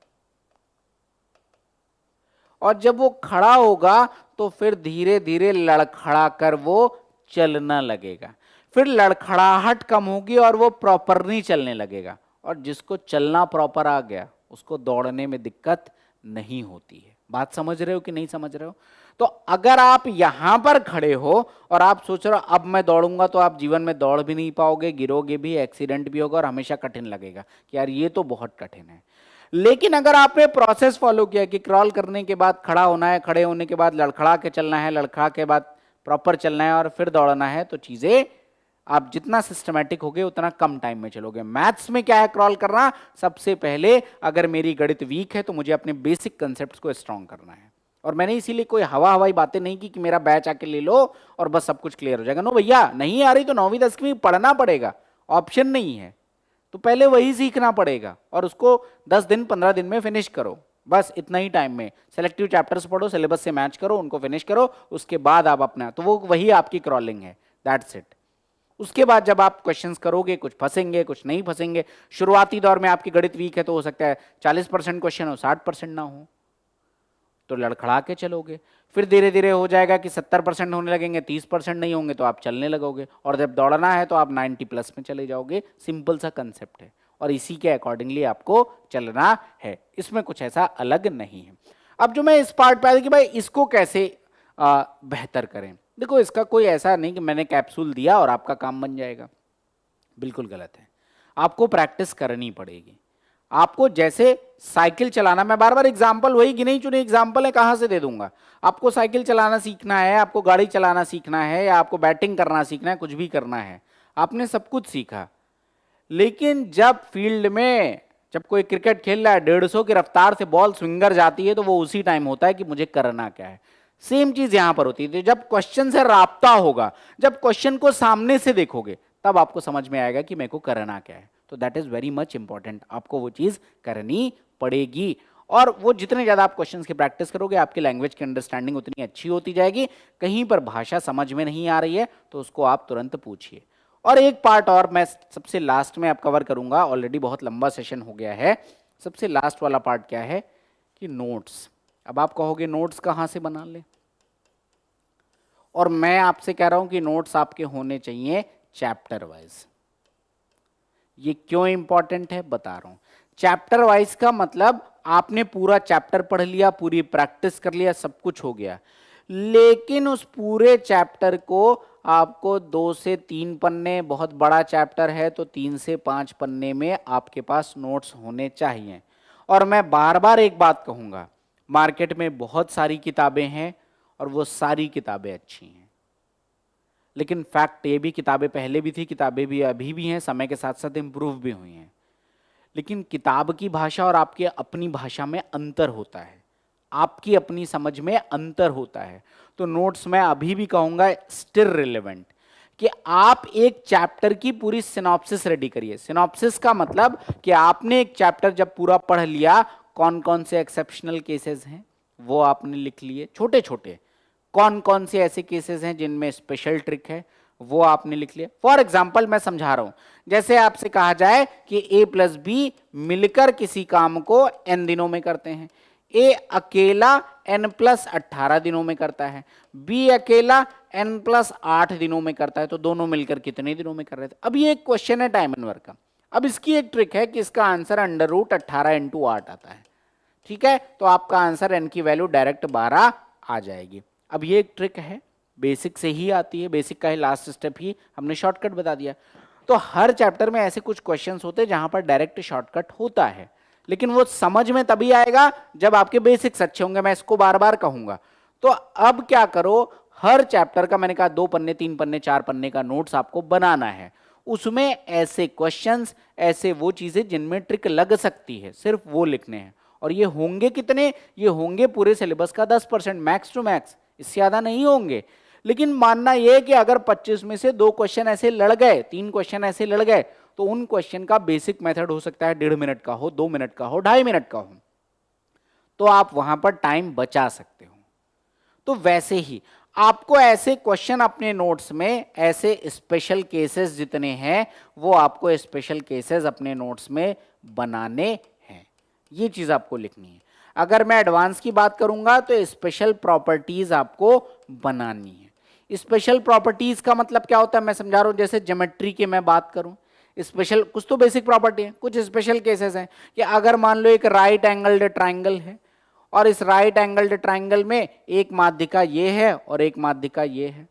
और जब वो खड़ा होगा तो फिर धीरे धीरे लड़खड़ा कर वो चलना लगेगा। फिर लड़खड़ाहट कम होगी और वो प्रॉपरली चलने लगेगा। और जिसको चलना प्रॉपर आ गया उसको दौड़ने में दिक्कत नहीं होती है। बात समझ रहे हो कि नहीं समझ रहे हो? तो अगर आप यहां पर खड़े हो और आप सोच रहे हो अब मैं दौड़ूंगा, तो आप जीवन में दौड़ भी नहीं पाओगे, गिरोगे भी, एक्सीडेंट भी होगा और हमेशा कठिन लगेगा कि यार ये तो बहुत कठिन है। लेकिन अगर आपने प्रोसेस फॉलो किया कि क्रॉल करने के बाद खड़ा होना है, खड़े होने के बाद लड़खड़ा के चलना है, लड़खड़ा के बाद प्रॉपर चलना है और फिर दौड़ना है, तो चीजें आप जितना सिस्टमैटिक होगे उतना कम टाइम में चलोगे। मैथ्स में क्या है क्रॉल करना? सबसे पहले अगर मेरी गणित वीक है तो मुझे अपने बेसिक कंसेप्ट को स्ट्रॉन्ग करना है। और मैंने इसीलिए कोई हवाई बातें नहीं की कि मेरा बैच आके ले लो और बस सब कुछ क्लियर हो जाएगा। नो भैया, नहीं आ रही तो 9वीं 10वीं पढ़ना पड़ेगा, ऑप्शन नहीं है। तो पहले वही सीखना पड़ेगा और उसको 10 दिन 15 दिन में फिनिश करो, बस इतना ही टाइम में। सेलेक्टिव चैप्टर्स पढ़ो, सिलेबस से मैच करो, उनको फिनिश करो, उसके बाद आप अपना, तो वो वही आपकी क्रॉलिंग है, दैट्स इट। उसके बाद जब आप क्वेश्चंस करोगे, कुछ फंसेंगे कुछ नहीं फंसेंगे। शुरुआती दौर में आपकी गणित वीक है तो हो सकता है 40% क्वेश्चन हो, 60% ना हो, तो लड़खड़ा के चलोगे। फिर धीरे धीरे हो जाएगा कि 70% होने लगेंगे, 30% नहीं होंगे तो आप चलने लगोगे, और जब दौड़ना है तो आप 90+ में चले जाओगे। सिंपल सा कंसेप्ट है और इसी के अकॉर्डिंगली आपको चलना है, इसमें कुछ ऐसा अलग नहीं है। अब जो मैं इस पार्ट पे आया कि भाई इसको कैसे बेहतर करें, देखो इसका कोई ऐसा नहीं कि मैंने कैप्सूल दिया और आपका काम बन जाएगा, बिल्कुल गलत है। आपको प्रैक्टिस करनी पड़ेगी। आपको जैसे साइकिल चलाना, मैं बार बार एग्जाम्पल वही गिने चुने एग्जाम्पल है, कहां से दे दूंगा। आपको साइकिल चलाना सीखना है, आपको गाड़ी चलाना सीखना है, या आपको बैटिंग करना सीखना है, कुछ भी करना है, आपने सब कुछ सीखा। लेकिन जब फील्ड में जब कोई क्रिकेट खेल रहा है, 150 की रफ्तार से बॉल स्विंगर जाती है, तो वो उसी टाइम होता है कि मुझे करना क्या है। सेम चीज यहां पर होती है। तो जब क्वेश्चन से राब्ता होगा, जब क्वेश्चन को सामने से देखोगे, तब आपको समझ में आएगा कि मेरे को करना क्या है। तो that is very much important, आपको वो चीज करनी पड़ेगी। और वो जितने ज्यादा आप क्वेश्चंस की प्रैक्टिस करोगे, आपकी लैंग्वेज की अंडरस्टैंडिंग उतनी अच्छी होती जाएगी। कहीं पर भाषा समझ में नहीं आ रही है तो उसको आप तुरंत पूछिए। और एक पार्ट और मैं सबसे लास्ट में आप कवर करूंगा, ऑलरेडी बहुत लंबा सेशन हो गया है। सबसे लास्ट वाला पार्ट क्या है कि नोट्स। अब आप कहोगे नोट्स कहां से बना ले, और मैं आपसे कह रहा हूं कि नोट्स आपके होने चाहिए चैप्टर वाइज। ये क्यों इंपॉर्टेंट है बता रहा हूं। चैप्टर वाइज का मतलब आपने पूरा चैप्टर पढ़ लिया, पूरी प्रैक्टिस कर लिया, सब कुछ हो गया, लेकिन उस पूरे चैप्टर को आपको 2 से 3 पन्ने, बहुत बड़ा चैप्टर है तो 3 से 5 पन्ने में आपके पास नोट्स होने चाहिए। और मैं बार बार एक बात कहूंगा, मार्केट में बहुत सारी किताबें हैं और वो सारी किताबें अच्छी हैं, लेकिन फैक्ट ये भी किताबें पहले भी थी, किताबें भी अभी भी हैं, समय के साथ साथ इम्प्रूव भी हुई हैं। लेकिन किताब की भाषा और आपकी अपनी भाषा में अंतर होता है, आपकी अपनी समझ में अंतर होता है। तो नोट्स मैं अभी भी कहूंगा स्टिल रिलेवेंट, कि आप एक चैप्टर की पूरी सिनॉप्सिस रेडी करिए। सिनॉप्सिस का मतलब कि आपने एक चैप्टर जब पूरा पढ़ लिया, कौन कौन से एक्सेप्शनल केसेस हैं वो आपने लिख लिए, छोटे छोटे, कौन कौन से ऐसे केसेस हैं जिनमें स्पेशल ट्रिक है वो आपने लिख लिया। फॉर एग्जाम्पल मैं समझा रहा हूं, जैसे आपसे कहा जाए कि a प्लस बी मिलकर किसी काम को n दिनों में करते हैं, a अकेला n प्लस 18 दिनों में करता है, b अकेला n प्लस 8 दिनों में करता है, तो दोनों मिलकर कितने दिनों में कर रहे थे। अब ये एक क्वेश्चन है टाइम एंड वर्क का। अब इसकी एक ट्रिक है कि इसका आंसर अंडर रूट 18 इंटू 8 आता है, ठीक है, तो आपका आंसर n की वैल्यू डायरेक्ट 12 आ जाएगी। अब ये एक ट्रिक है, बेसिक से ही आती है, बेसिक का ही लास्ट स्टेप ही हमने शॉर्टकट बता दिया। तो हर चैप्टर में ऐसे कुछ क्वेश्चंस होते हैं जहां पर डायरेक्ट शॉर्टकट होता है, लेकिन वो समझ में तभी आएगा जब आपके बेसिक्स अच्छे होंगे, मैं इसको बार बार कहूंगा। तो अब क्या करो, हर चैप्टर का मैंने कहा 2 पन्ने 3 पन्ने 4 पन्ने का नोट्स आपको बनाना है। उसमें ऐसे क्वेश्चंस, ऐसे वो चीजें जिनमें ट्रिक लग सकती है, सिर्फ वो लिखने हैं। और ये होंगे कितने, ये होंगे पूरे सिलेबस का 10%, मैक्स टू मैक्स, इससे ज्यादा नहीं होंगे। लेकिन मानना यह कि अगर 25 में से 2 क्वेश्चन ऐसे लड़ गए, 3 क्वेश्चन ऐसे लड़ गए, तो उन क्वेश्चन का बेसिक मेथड हो सकता है 1.5 मिनट का हो, 2 मिनट का हो, 2.5 मिनट का हो, तो आप वहां पर टाइम बचा सकते हो। तो वैसे ही आपको ऐसे क्वेश्चन अपने नोट्स में, ऐसे स्पेशल केसेस जितने हैं वो आपको स्पेशल केसेस अपने नोट्स में बनाने हैं, ये चीज आपको लिखनी है। अगर मैं एडवांस की बात करूंगा तो स्पेशल प्रॉपर्टीज आपको बनानी है। स्पेशल प्रॉपर्टीज का मतलब क्या होता है मैं समझा रहा हूं। जैसे ज्योमेट्री की मैं बात करूं, स्पेशल कुछ तो बेसिक प्रॉपर्टी है, कुछ स्पेशल केसेस हैं कि अगर मान लो एक राइट एंगल्ड ट्राइंगल है और इस राइट एंगल्ड ट्राइंगल में एक माध्यिका ये है और एक माध्यिका ये है।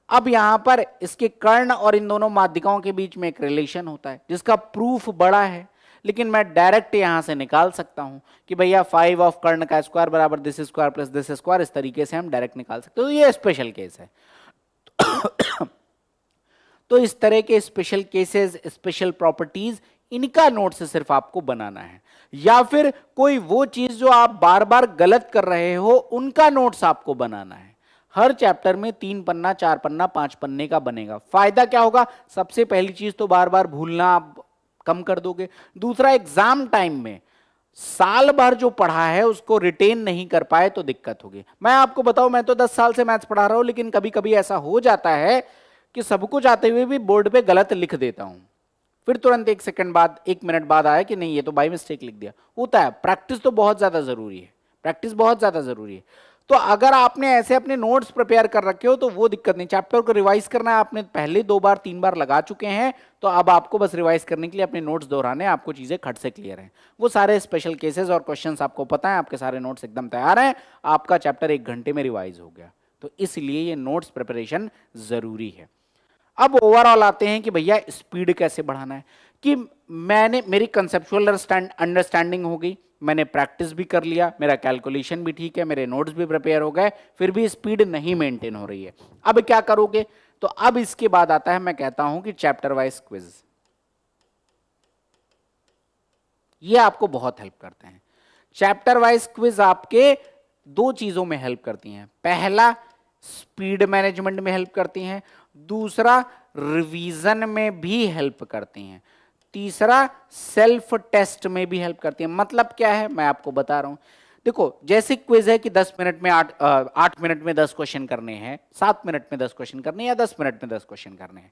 अब यहां पर इसके कर्ण और इन दोनों माध्यिकाओं के बीच में एक रिलेशन होता है जिसका प्रूफ बड़ा है, लेकिन मैं डायरेक्ट यहां से निकाल सकता हूं कि भैया 5 ऑफ कर्ण का स्क्वायर बराबर this square plus this square, इस तरीके से हम डायरेक्ट निकाल सकते हैं। तो ये स्पेशल केस है। तो इस तरह के स्पेशल केसेस, स्पेशल प्रॉपर्टीज, इनका नोट्स सिर्फ आपको बनाना है। या फिर कोई वो चीज जो आप बार बार गलत कर रहे हो उनका नोट्स आपको बनाना है। हर चैप्टर में 3 पन्ना 4 पन्ना 5 पन्ने का बनेगा। फायदा क्या होगा, सबसे पहली चीज तो बार बार भूलना आप कम कर दोगे। दूसरा, एग्जाम टाइम में साल भर जो पढ़ा है उसको रिटेन नहीं कर पाए तो दिक्कत होगी। मैं आपको बताऊं, मैं तो 10 साल से मैथ्स पढ़ा रहा हूं, लेकिन कभी कभी ऐसा हो जाता है कि सब कुछ आते हुए भी बोर्ड पे गलत लिख देता हूं, फिर तुरंत 1 सेकंड बाद 1 मिनट बाद आया कि नहीं ये तो बाय मिस्टेक लिख दिया। होता है। प्रैक्टिस तो बहुत ज्यादा जरूरी है, प्रैक्टिस बहुत ज्यादा जरूरी है। तो अगर आपने ऐसे अपने नोट्स प्रिपेयर कर रखे हो तो वो दिक्कत नहीं। चैप्टर को रिवाइज करना है, आपने पहले 2 बार 3 बार लगा चुके हैं, तो अब आपको बस रिवाइज करने के लिए अपने नोट्स दोहराने, आपको चीजें खट से क्लियर हैं। वो सारे स्पेशल केसेस और क्वेश्चंस आपको पता है, आपके सारे नोट्स एकदम तैयार हैं, आपका चैप्टर 1 घंटे में रिवाइज हो गया। तो इसलिए ये नोट्स प्रिपरेशन जरूरी है। अब ओवरऑल आते हैं कि भैया स्पीड कैसे बढ़ाना है। कि मेरी कंसेप्चुअल अंडरस्टैंडिंग हो गई, मैंने प्रैक्टिस भी कर लिया, मेरा कैलकुलेशन भी ठीक है, मेरे नोट्स भी प्रिपेयर हो गए, फिर भी स्पीड नहीं मेंटेन हो रही है। अब क्या करोगे? तो अब इसके बाद आता है, मैं कहता हूं कि चैप्टर वाइज क्विज। ये आपको बहुत हेल्प करते हैं। चैप्टर वाइज क्विज आपके दो चीजों में हेल्प करती हैं। पहला, स्पीड मैनेजमेंट में हेल्प करती हैं। दूसरा, रिवीजन में भी हेल्प करती हैं। तीसरा, सेल्फ टेस्ट में भी हेल्प करती है। मतलब क्या है, मैं आपको बता रहा हूं। देखो, जैसे क्विज है कि 10 मिनट में 8 मिनट में 10 क्वेश्चन करने हैं, 7 मिनट में 10 क्वेश्चन करने हैं, या 10 मिनट में 10 क्वेश्चन करने हैं।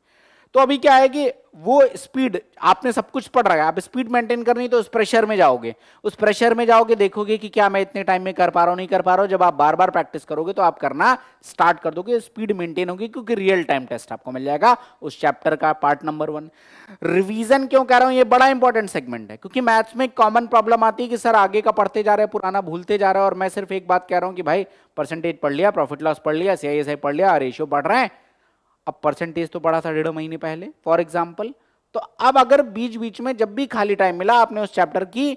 तो अभी क्या है कि वो स्पीड, आपने सब कुछ पढ़ रहा है, आप स्पीड मेंटेन करनी, तो उस प्रेशर में जाओगे, उस प्रेशर में जाओगे, देखोगे कि क्या मैं इतने टाइम में कर पा रहा हूं, नहीं कर पा रहा हूं। जब आप बार बार प्रैक्टिस करोगे तो आप करना स्टार्ट कर दोगे, स्पीड मेंटेन होगी, क्योंकि रियल टाइम टेस्ट आपको मिल जाएगा उस चैप्टर का, पार्ट नंबर 1। रिवीजन क्यों कह रहा हूं, ये बड़ा इंपॉर्टेंट सेगमेंट है, क्योंकि मैथ्स में कॉमन प्रॉब्लम आती है कि सर आगे का पढ़ते जा रहे हैं, पुराना भूलते जा रहे हैं, और मैं सिर्फ एक बात कह रहा हूं कि भाई परसेंटेज पढ़ लिया, प्रॉफिट लॉस पढ़ लिया, CISI पढ़ लिया, रेशियो पढ़ रहे हैं। अब परसेंटेज तो पढ़ा था 1.5 महीने पहले फॉर एग्जाम्पल। तो अब अगर बीच बीच में जब भी खाली टाइम मिला, आपने उस चैप्टर की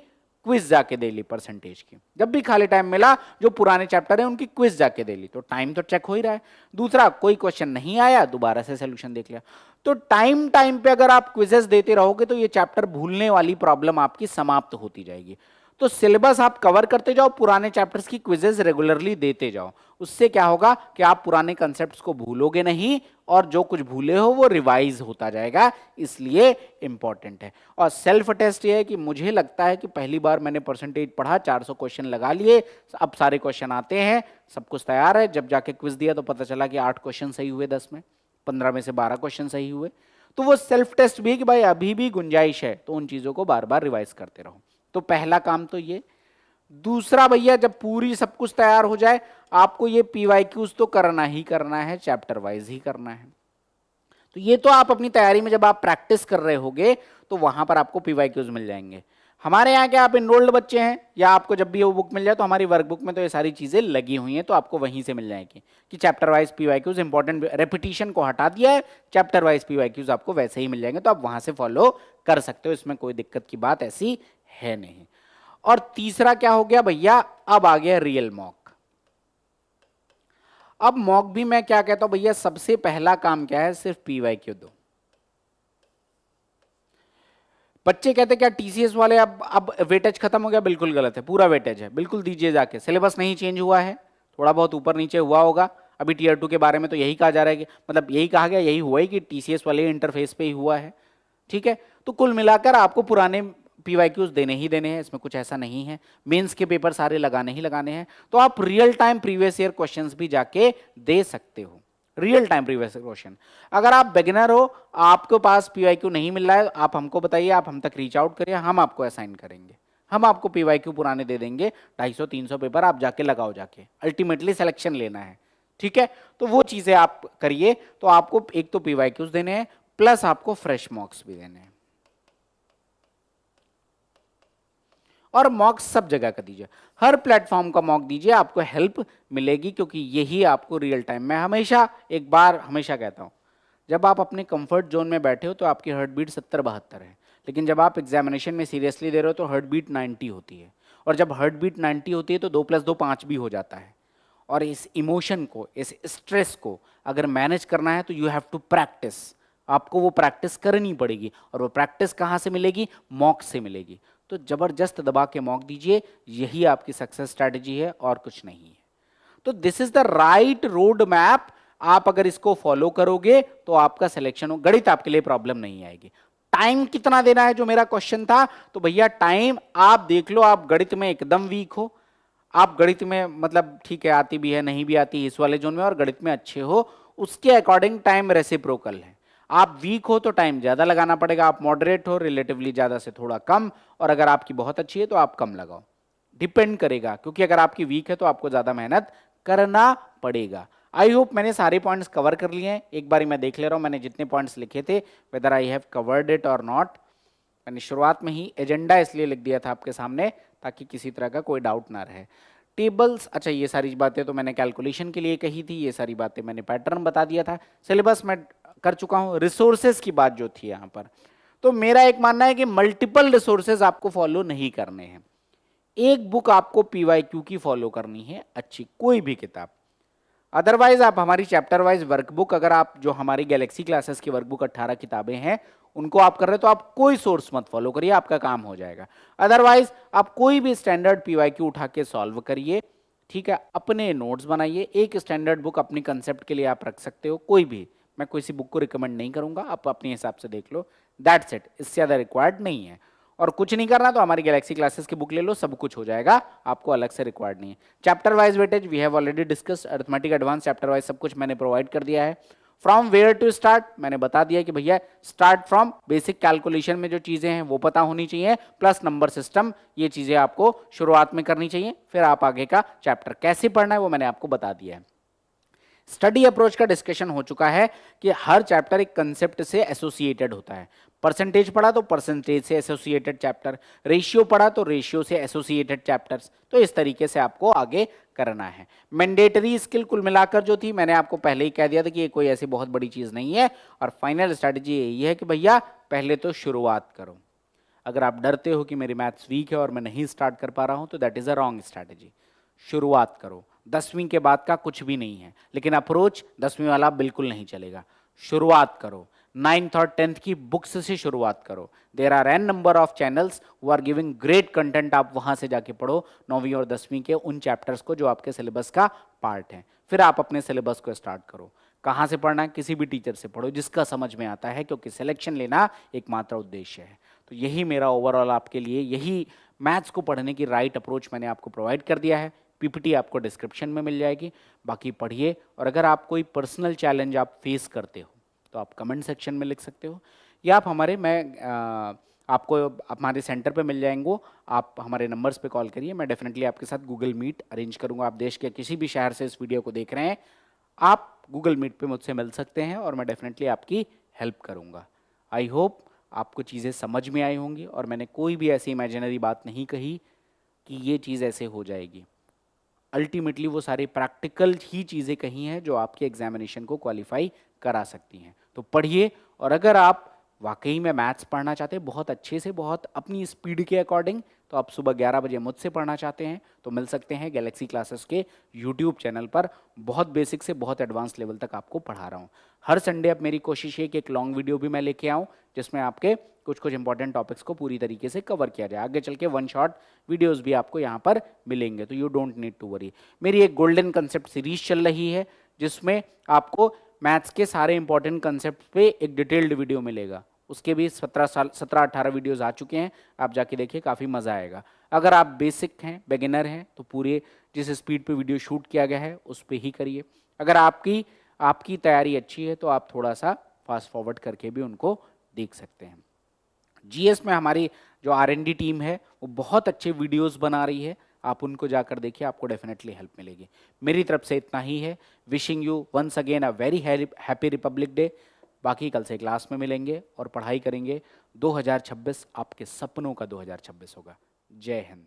क्विज जाके दे ली, परसेंटेज की, जब भी खाली टाइम मिला जो पुराने चैप्टर है उनकी क्विज जाके दे ली, तो टाइम तो चेक हो ही रहा है। दूसरा, कोई क्वेश्चन नहीं आया, दोबारा से सोल्यूशन देख लिया। तो टाइम टाइम पे अगर आप क्विजेस देते रहोगे तो ये चैप्टर भूलने वाली प्रॉब्लम आपकी समाप्त होती जाएगी। तो सिलेबस आप कवर करते जाओ, पुराने चैप्टर्स की क्विजेस रेगुलरली देते जाओ। उससे क्या होगा कि आप पुराने कंसेप्ट्स को भूलोगे नहीं, और जो कुछ भूले हो वो रिवाइज होता जाएगा, इसलिए इंपॉर्टेंट है। और सेल्फ टेस्ट ये है कि मुझे लगता है कि पहली बार मैंने परसेंटेज पढ़ा, 400 क्वेश्चन लगा लिए, अब सारे क्वेश्चन आते हैं, सब कुछ तैयार है, जब जाके क्विज दिया तो पता चला कि 8 क्वेश्चन सही हुए, 10 में, 15 में से 12 क्वेश्चन सही हुए। तो वो सेल्फ टेस्ट भी कि भाई अभी भी गुंजाइश है, तो उन चीजों को बार बार रिवाइज करते रहो। तो पहला काम तो ये। दूसरा, भैया जब पूरी सब कुछ तैयार हो जाए, आपको ये PYQs तो करना ही करना है, चैप्टर वाइज ही करना है। तो ये तो आप अपनी तैयारी में जब आप प्रैक्टिस कर रहे होगे तो वहां पर आपको PYQs मिल जाएंगे। हमारे यहाँ क्या आप इनरोल्ड बच्चे हैं, या आपको जब भी वो बुक मिल जाए तो हमारी वर्कबुक में तो ये सारी चीजें लगी हुई हैं, तो आपको वहीं से मिल जाएगी कि chapter wise PYQs, important repetition को हटा दिया है, चैप्टर वाइज PYQs आपको वैसे ही मिल जाएंगे, तो आप वहां से फॉलो कर सकते हो, इसमें कोई दिक्कत की बात ऐसी है नहीं। और तीसरा क्या हो गया भैया, अब आ गया रियल मॉक। अब मॉक भी मैं क्या कहता हूं भैया, सबसे पहला काम क्या है, सिर्फ PYQ दो। बच्चे कहते क्या TCS वाले अब वेटेज खत्म हो गया, बिल्कुल गलत है, पूरा वेटेज है, बिल्कुल दीजिए जाके, सिलेबस नहीं चेंज हुआ है, थोड़ा बहुत ऊपर नीचे हुआ होगा। अभी Tier 2 के बारे में तो यही कहा जा रहा है कि मतलब यही कहा गया, यही हुआ है कि TCS वाले इंटरफेस पे ही हुआ है, ठीक है। तो कुल मिलाकर आपको पुराने PYQs देने ही देने हैं, इसमें कुछ ऐसा नहीं है, मेंस के पेपर सारे लगाने ही लगाने हैं। तो आप real time previous year questions भी जाके दे सकते हो, real time previous year question. अगर आप बिगिनर हो, आपके पास PYQ नहीं मिल रहा है, आप हमको बताइए, आप हम तक रीच आउट करिए, हम आपको असाइन करेंगे, हम आपको PYQ पुराने दे देंगे, 250-300 पेपर आप जाके लगाओ, जाके अल्टीमेटली सिलेक्शन लेना है, ठीक है। तो वो चीजें आप करिए, तो आपको एक तो PYQs देने हैं, प्लस आपको फ्रेश मॉक्स भी देने हैं। और मॉक्स सब जगह का दीजिए, हर प्लेटफॉर्म का मॉक दीजिए, आपको हेल्प मिलेगी, क्योंकि यही आपको रियल टाइम में, हमेशा हमेशा कहता हूं, जब आप अपने कंफर्ट जोन में बैठे हो तो आपकी हार्ट बीट 70-72 है, लेकिन जब आप एग्जामिनेशन में सीरियसली दे रहे हो तो हार्ट बीट 90 होती है, और जब हार्ट बीट 90 होती है तो 2 + 2 5 भी हो जाता है। और इस इमोशन को, इस स्ट्रेस को अगर मैनेज करना है तो यू हैव टू प्रैक्टिस, आपको वो प्रैक्टिस करनी पड़ेगी, और वो प्रैक्टिस कहाँ से मिलेगी, मॉक से मिलेगी। तो जबरदस्त दबा के मॉक दीजिए, यही आपकी सक्सेस स्ट्रैटेजी है और कुछ नहीं है। तो this is the right road map, आप अगर इसको फॉलो करोगे तो आपका सिलेक्शन हो, गणित आपके लिए प्रॉब्लम नहीं आएगी। टाइम कितना देना है, जो मेरा क्वेश्चन था, तो भैया टाइम आप देख लो, आप गणित में एकदम वीक हो, आप गणित में मतलब ठीक है आती भी है नहीं भी आती इस वाले जोन में, और गणित में अच्छे हो, उसके अकॉर्डिंग टाइम रेसिप्रोकल है। आप वीक हो तो टाइम ज्यादा लगाना पड़ेगा, आप मॉडरेट हो रिलेटिवली ज्यादा से थोड़ा कम, और अगर आपकी बहुत अच्छी है तो आप कम लगाओ, डिपेंड करेगा, क्योंकि अगर आपकी वीक है तो आपको ज्यादा मेहनत करना पड़ेगा। आई होप मैंने सारे पॉइंट्स कवर कर लिए हैं। एक बार मैं देख ले रहा हूं मैंने जितने पॉइंट्स लिखे थे, whether I have covered it और नॉट। मैंने शुरुआत में ही एजेंडा इसलिए लिख दिया था आपके सामने ताकि किसी तरह का कोई डाउट ना रहे। टेबल्स, अच्छा ये सारी बातें तो मैंने कैलकुलेशन के लिए कही थी, ये सारी बातें मैंने पैटर्न बता दिया था, सिलेबस में कर चुका हूं। रिसोर्सेज की बात जो थी यहाँ पर, तो मेरा एक मानना है कि मल्टीपल रिसोर्सेज आपको फॉलो नहीं करने हैं, एक बुक आपको पीवाईक्यू की फॉलो करनी है, अच्छी कोई भी किताब। अदरवाइज आप हमारी चैप्टर वाइज वर्कबुक, अगर आप जो हमारी गैलेक्सी क्लासेस की वर्कबुक 18 किताबें हैं उनको आप कर रहे हो तो आप कोई सोर्स मत फॉलो करिए, आपका काम हो जाएगा। अदरवाइज आप कोई भी स्टैंडर्ड पीवाईक्यू उठा के सॉल्व करिए, ठीक है, अपने नोट्स बनाइए, एक स्टैंडर्ड बुक अपनी कंसेप्ट के लिए आप रख सकते हो, कोई भी, मैं किसी बुक को रिकमेंड नहीं करूंगा, आप अपने हिसाब से देख लो, दैट्स इट, इससे ज्यादा रिक्वायर्ड नहीं है। और कुछ नहीं करना तो हमारी गैलेक्सी क्लासेस की बुक ले लो, सब कुछ हो जाएगा, आपको अलग से रिक्वायर्ड नहीं है। Chapter wise weightage we have already discuss, arithmetic advance chapter wise सब कुछ मैंने प्रोवाइड कर दिया है। फ्रॉम वेयर टू स्टार्ट मैंने बता दिया कि भैया स्टार्ट फ्रॉम बेसिक कैलकुलेशन में जो चीजें हैं वो पता होनी चाहिए, प्लस नंबर सिस्टम, ये चीजें आपको शुरुआत में करनी चाहिए, फिर आप आगे का चैप्टर कैसे पढ़ना है वो मैंने आपको बता दिया है। स्टडी अप्रोच का डिस्कशन हो चुका है कि हर चैप्टर एक कंसेप्ट से एसोसिएटेड होता है, परसेंटेज पढ़ा तो परसेंटेज से एसोसिएटेड चैप्टर, रेशियो पढ़ा तो रेशियो से एसोसिएटेड चैप्टर्स, तो इस तरीके से आपको आगे करना है। मैंडेटरी स्किल कुल मिलाकर जो थी मैंने आपको पहले ही कह दिया था कि ये कोई ऐसी बहुत बड़ी चीज नहीं है, और फाइनल स्ट्रैटेजी यही है कि भैया पहले तो शुरुआत करो। अगर आप डरते हो कि मेरी मैथ्स वीक है और मैं नहीं स्टार्ट कर पा रहा हूं तो that is a wrong strategy, शुरुआत करो। 10वीं के बाद का कुछ भी नहीं है, लेकिन अप्रोच 10वीं वाला बिल्कुल नहीं चलेगा, शुरुआत करो। 9th और 10th की बुक्स से शुरुआत करो, there are an number of channels who are giving great content, आप वहां से जाके पढ़ो 9वीं और 10वीं के उन चैप्टर्स को जो आपके सिलेबस का पार्ट है, फिर आप अपने सिलेबस को स्टार्ट करो। कहाँ से पढ़ना है? किसी भी टीचर से पढ़ो जिसका समझ में आता है, क्योंकि सिलेक्शन लेना एकमात्र उद्देश्य है। तो यही मेरा ओवरऑल आपके लिए, यही मैथ्स को पढ़ने की राइट अप्रोच मैंने आपको प्रोवाइड कर दिया है। पीपीटी आपको डिस्क्रिप्शन में मिल जाएगी, बाकी पढ़िए। और अगर आप कोई पर्सनल चैलेंज आप फेस करते हो तो आप कमेंट सेक्शन में लिख सकते हो, या आप आपको हमारे सेंटर पे मिल जाएंगे, आप हमारे नंबर्स पे कॉल करिए, मैं डेफिनेटली आपके साथ गूगल मीट अरेंज करूंगा। आप देश के किसी भी शहर से इस वीडियो को देख रहे हैं, आप गूगल मीट पे मुझसे मिल सकते हैं और मैं डेफिनेटली आपकी हेल्प करूंगा। आई होप आपको चीज़ें समझ में आई होंगी और मैंने कोई भी ऐसी इमेजिनरी बात नहीं कही कि ये चीज़ ऐसे हो जाएगी। अल्टीमेटली वो सारी प्रैक्टिकल ही चीज़ें कही हैं जो आपके एग्जामिनेशन को क्वालिफाई करा सकती हैं। तो पढ़िए, और अगर आप वाकई में मैथ्स पढ़ना चाहते हैं बहुत अच्छे से, बहुत अपनी स्पीड के अकॉर्डिंग, तो आप सुबह 11 बजे मुझसे पढ़ना चाहते हैं तो मिल सकते हैं गैलेक्सी क्लासेस के यूट्यूब चैनल पर। बहुत बेसिक से बहुत एडवांस लेवल तक आपको पढ़ा रहा हूँ। हर संडे अब मेरी कोशिश है कि एक लॉन्ग वीडियो भी मैं लेके आऊँ जिसमें आपके कुछ कुछ इंपॉर्टेंट टॉपिक्स को पूरी तरीके से कवर किया जाए। आगे चल के वन शॉट वीडियोस भी आपको यहाँ पर मिलेंगे, तो you don't need to worry. मेरी एक गोल्डन कंसेप्ट सीरीज चल रही है जिसमें आपको मैथ्स के सारे इंपॉर्टेंट कंसेप्ट पे एक डिटेल्ड वीडियो मिलेगा। उसके भी 17-18 वीडियोस आ चुके हैं, आप जाके देखिए, काफ़ी मज़ा आएगा। अगर आप बेसिक हैं, बिगिनर हैं, तो पूरे जिस स्पीड पे वीडियो शूट किया गया है उस पर ही करिए। अगर आपकी तैयारी अच्छी है तो आप थोड़ा सा फास्ट फॉरवर्ड करके भी उनको देख सकते हैं। जीएस में हमारी जो R&D टीम है वो बहुत अच्छे वीडियोस बना रही है, आप उनको जाकर देखिए, आपको डेफिनेटली हेल्प मिलेगी। मेरी तरफ से इतना ही है। Wishing you once again a very happy Republic Day. बाकी कल से क्लास में मिलेंगे और पढ़ाई करेंगे। 2026 आपके सपनों का 2026 होगा। जय हिंद।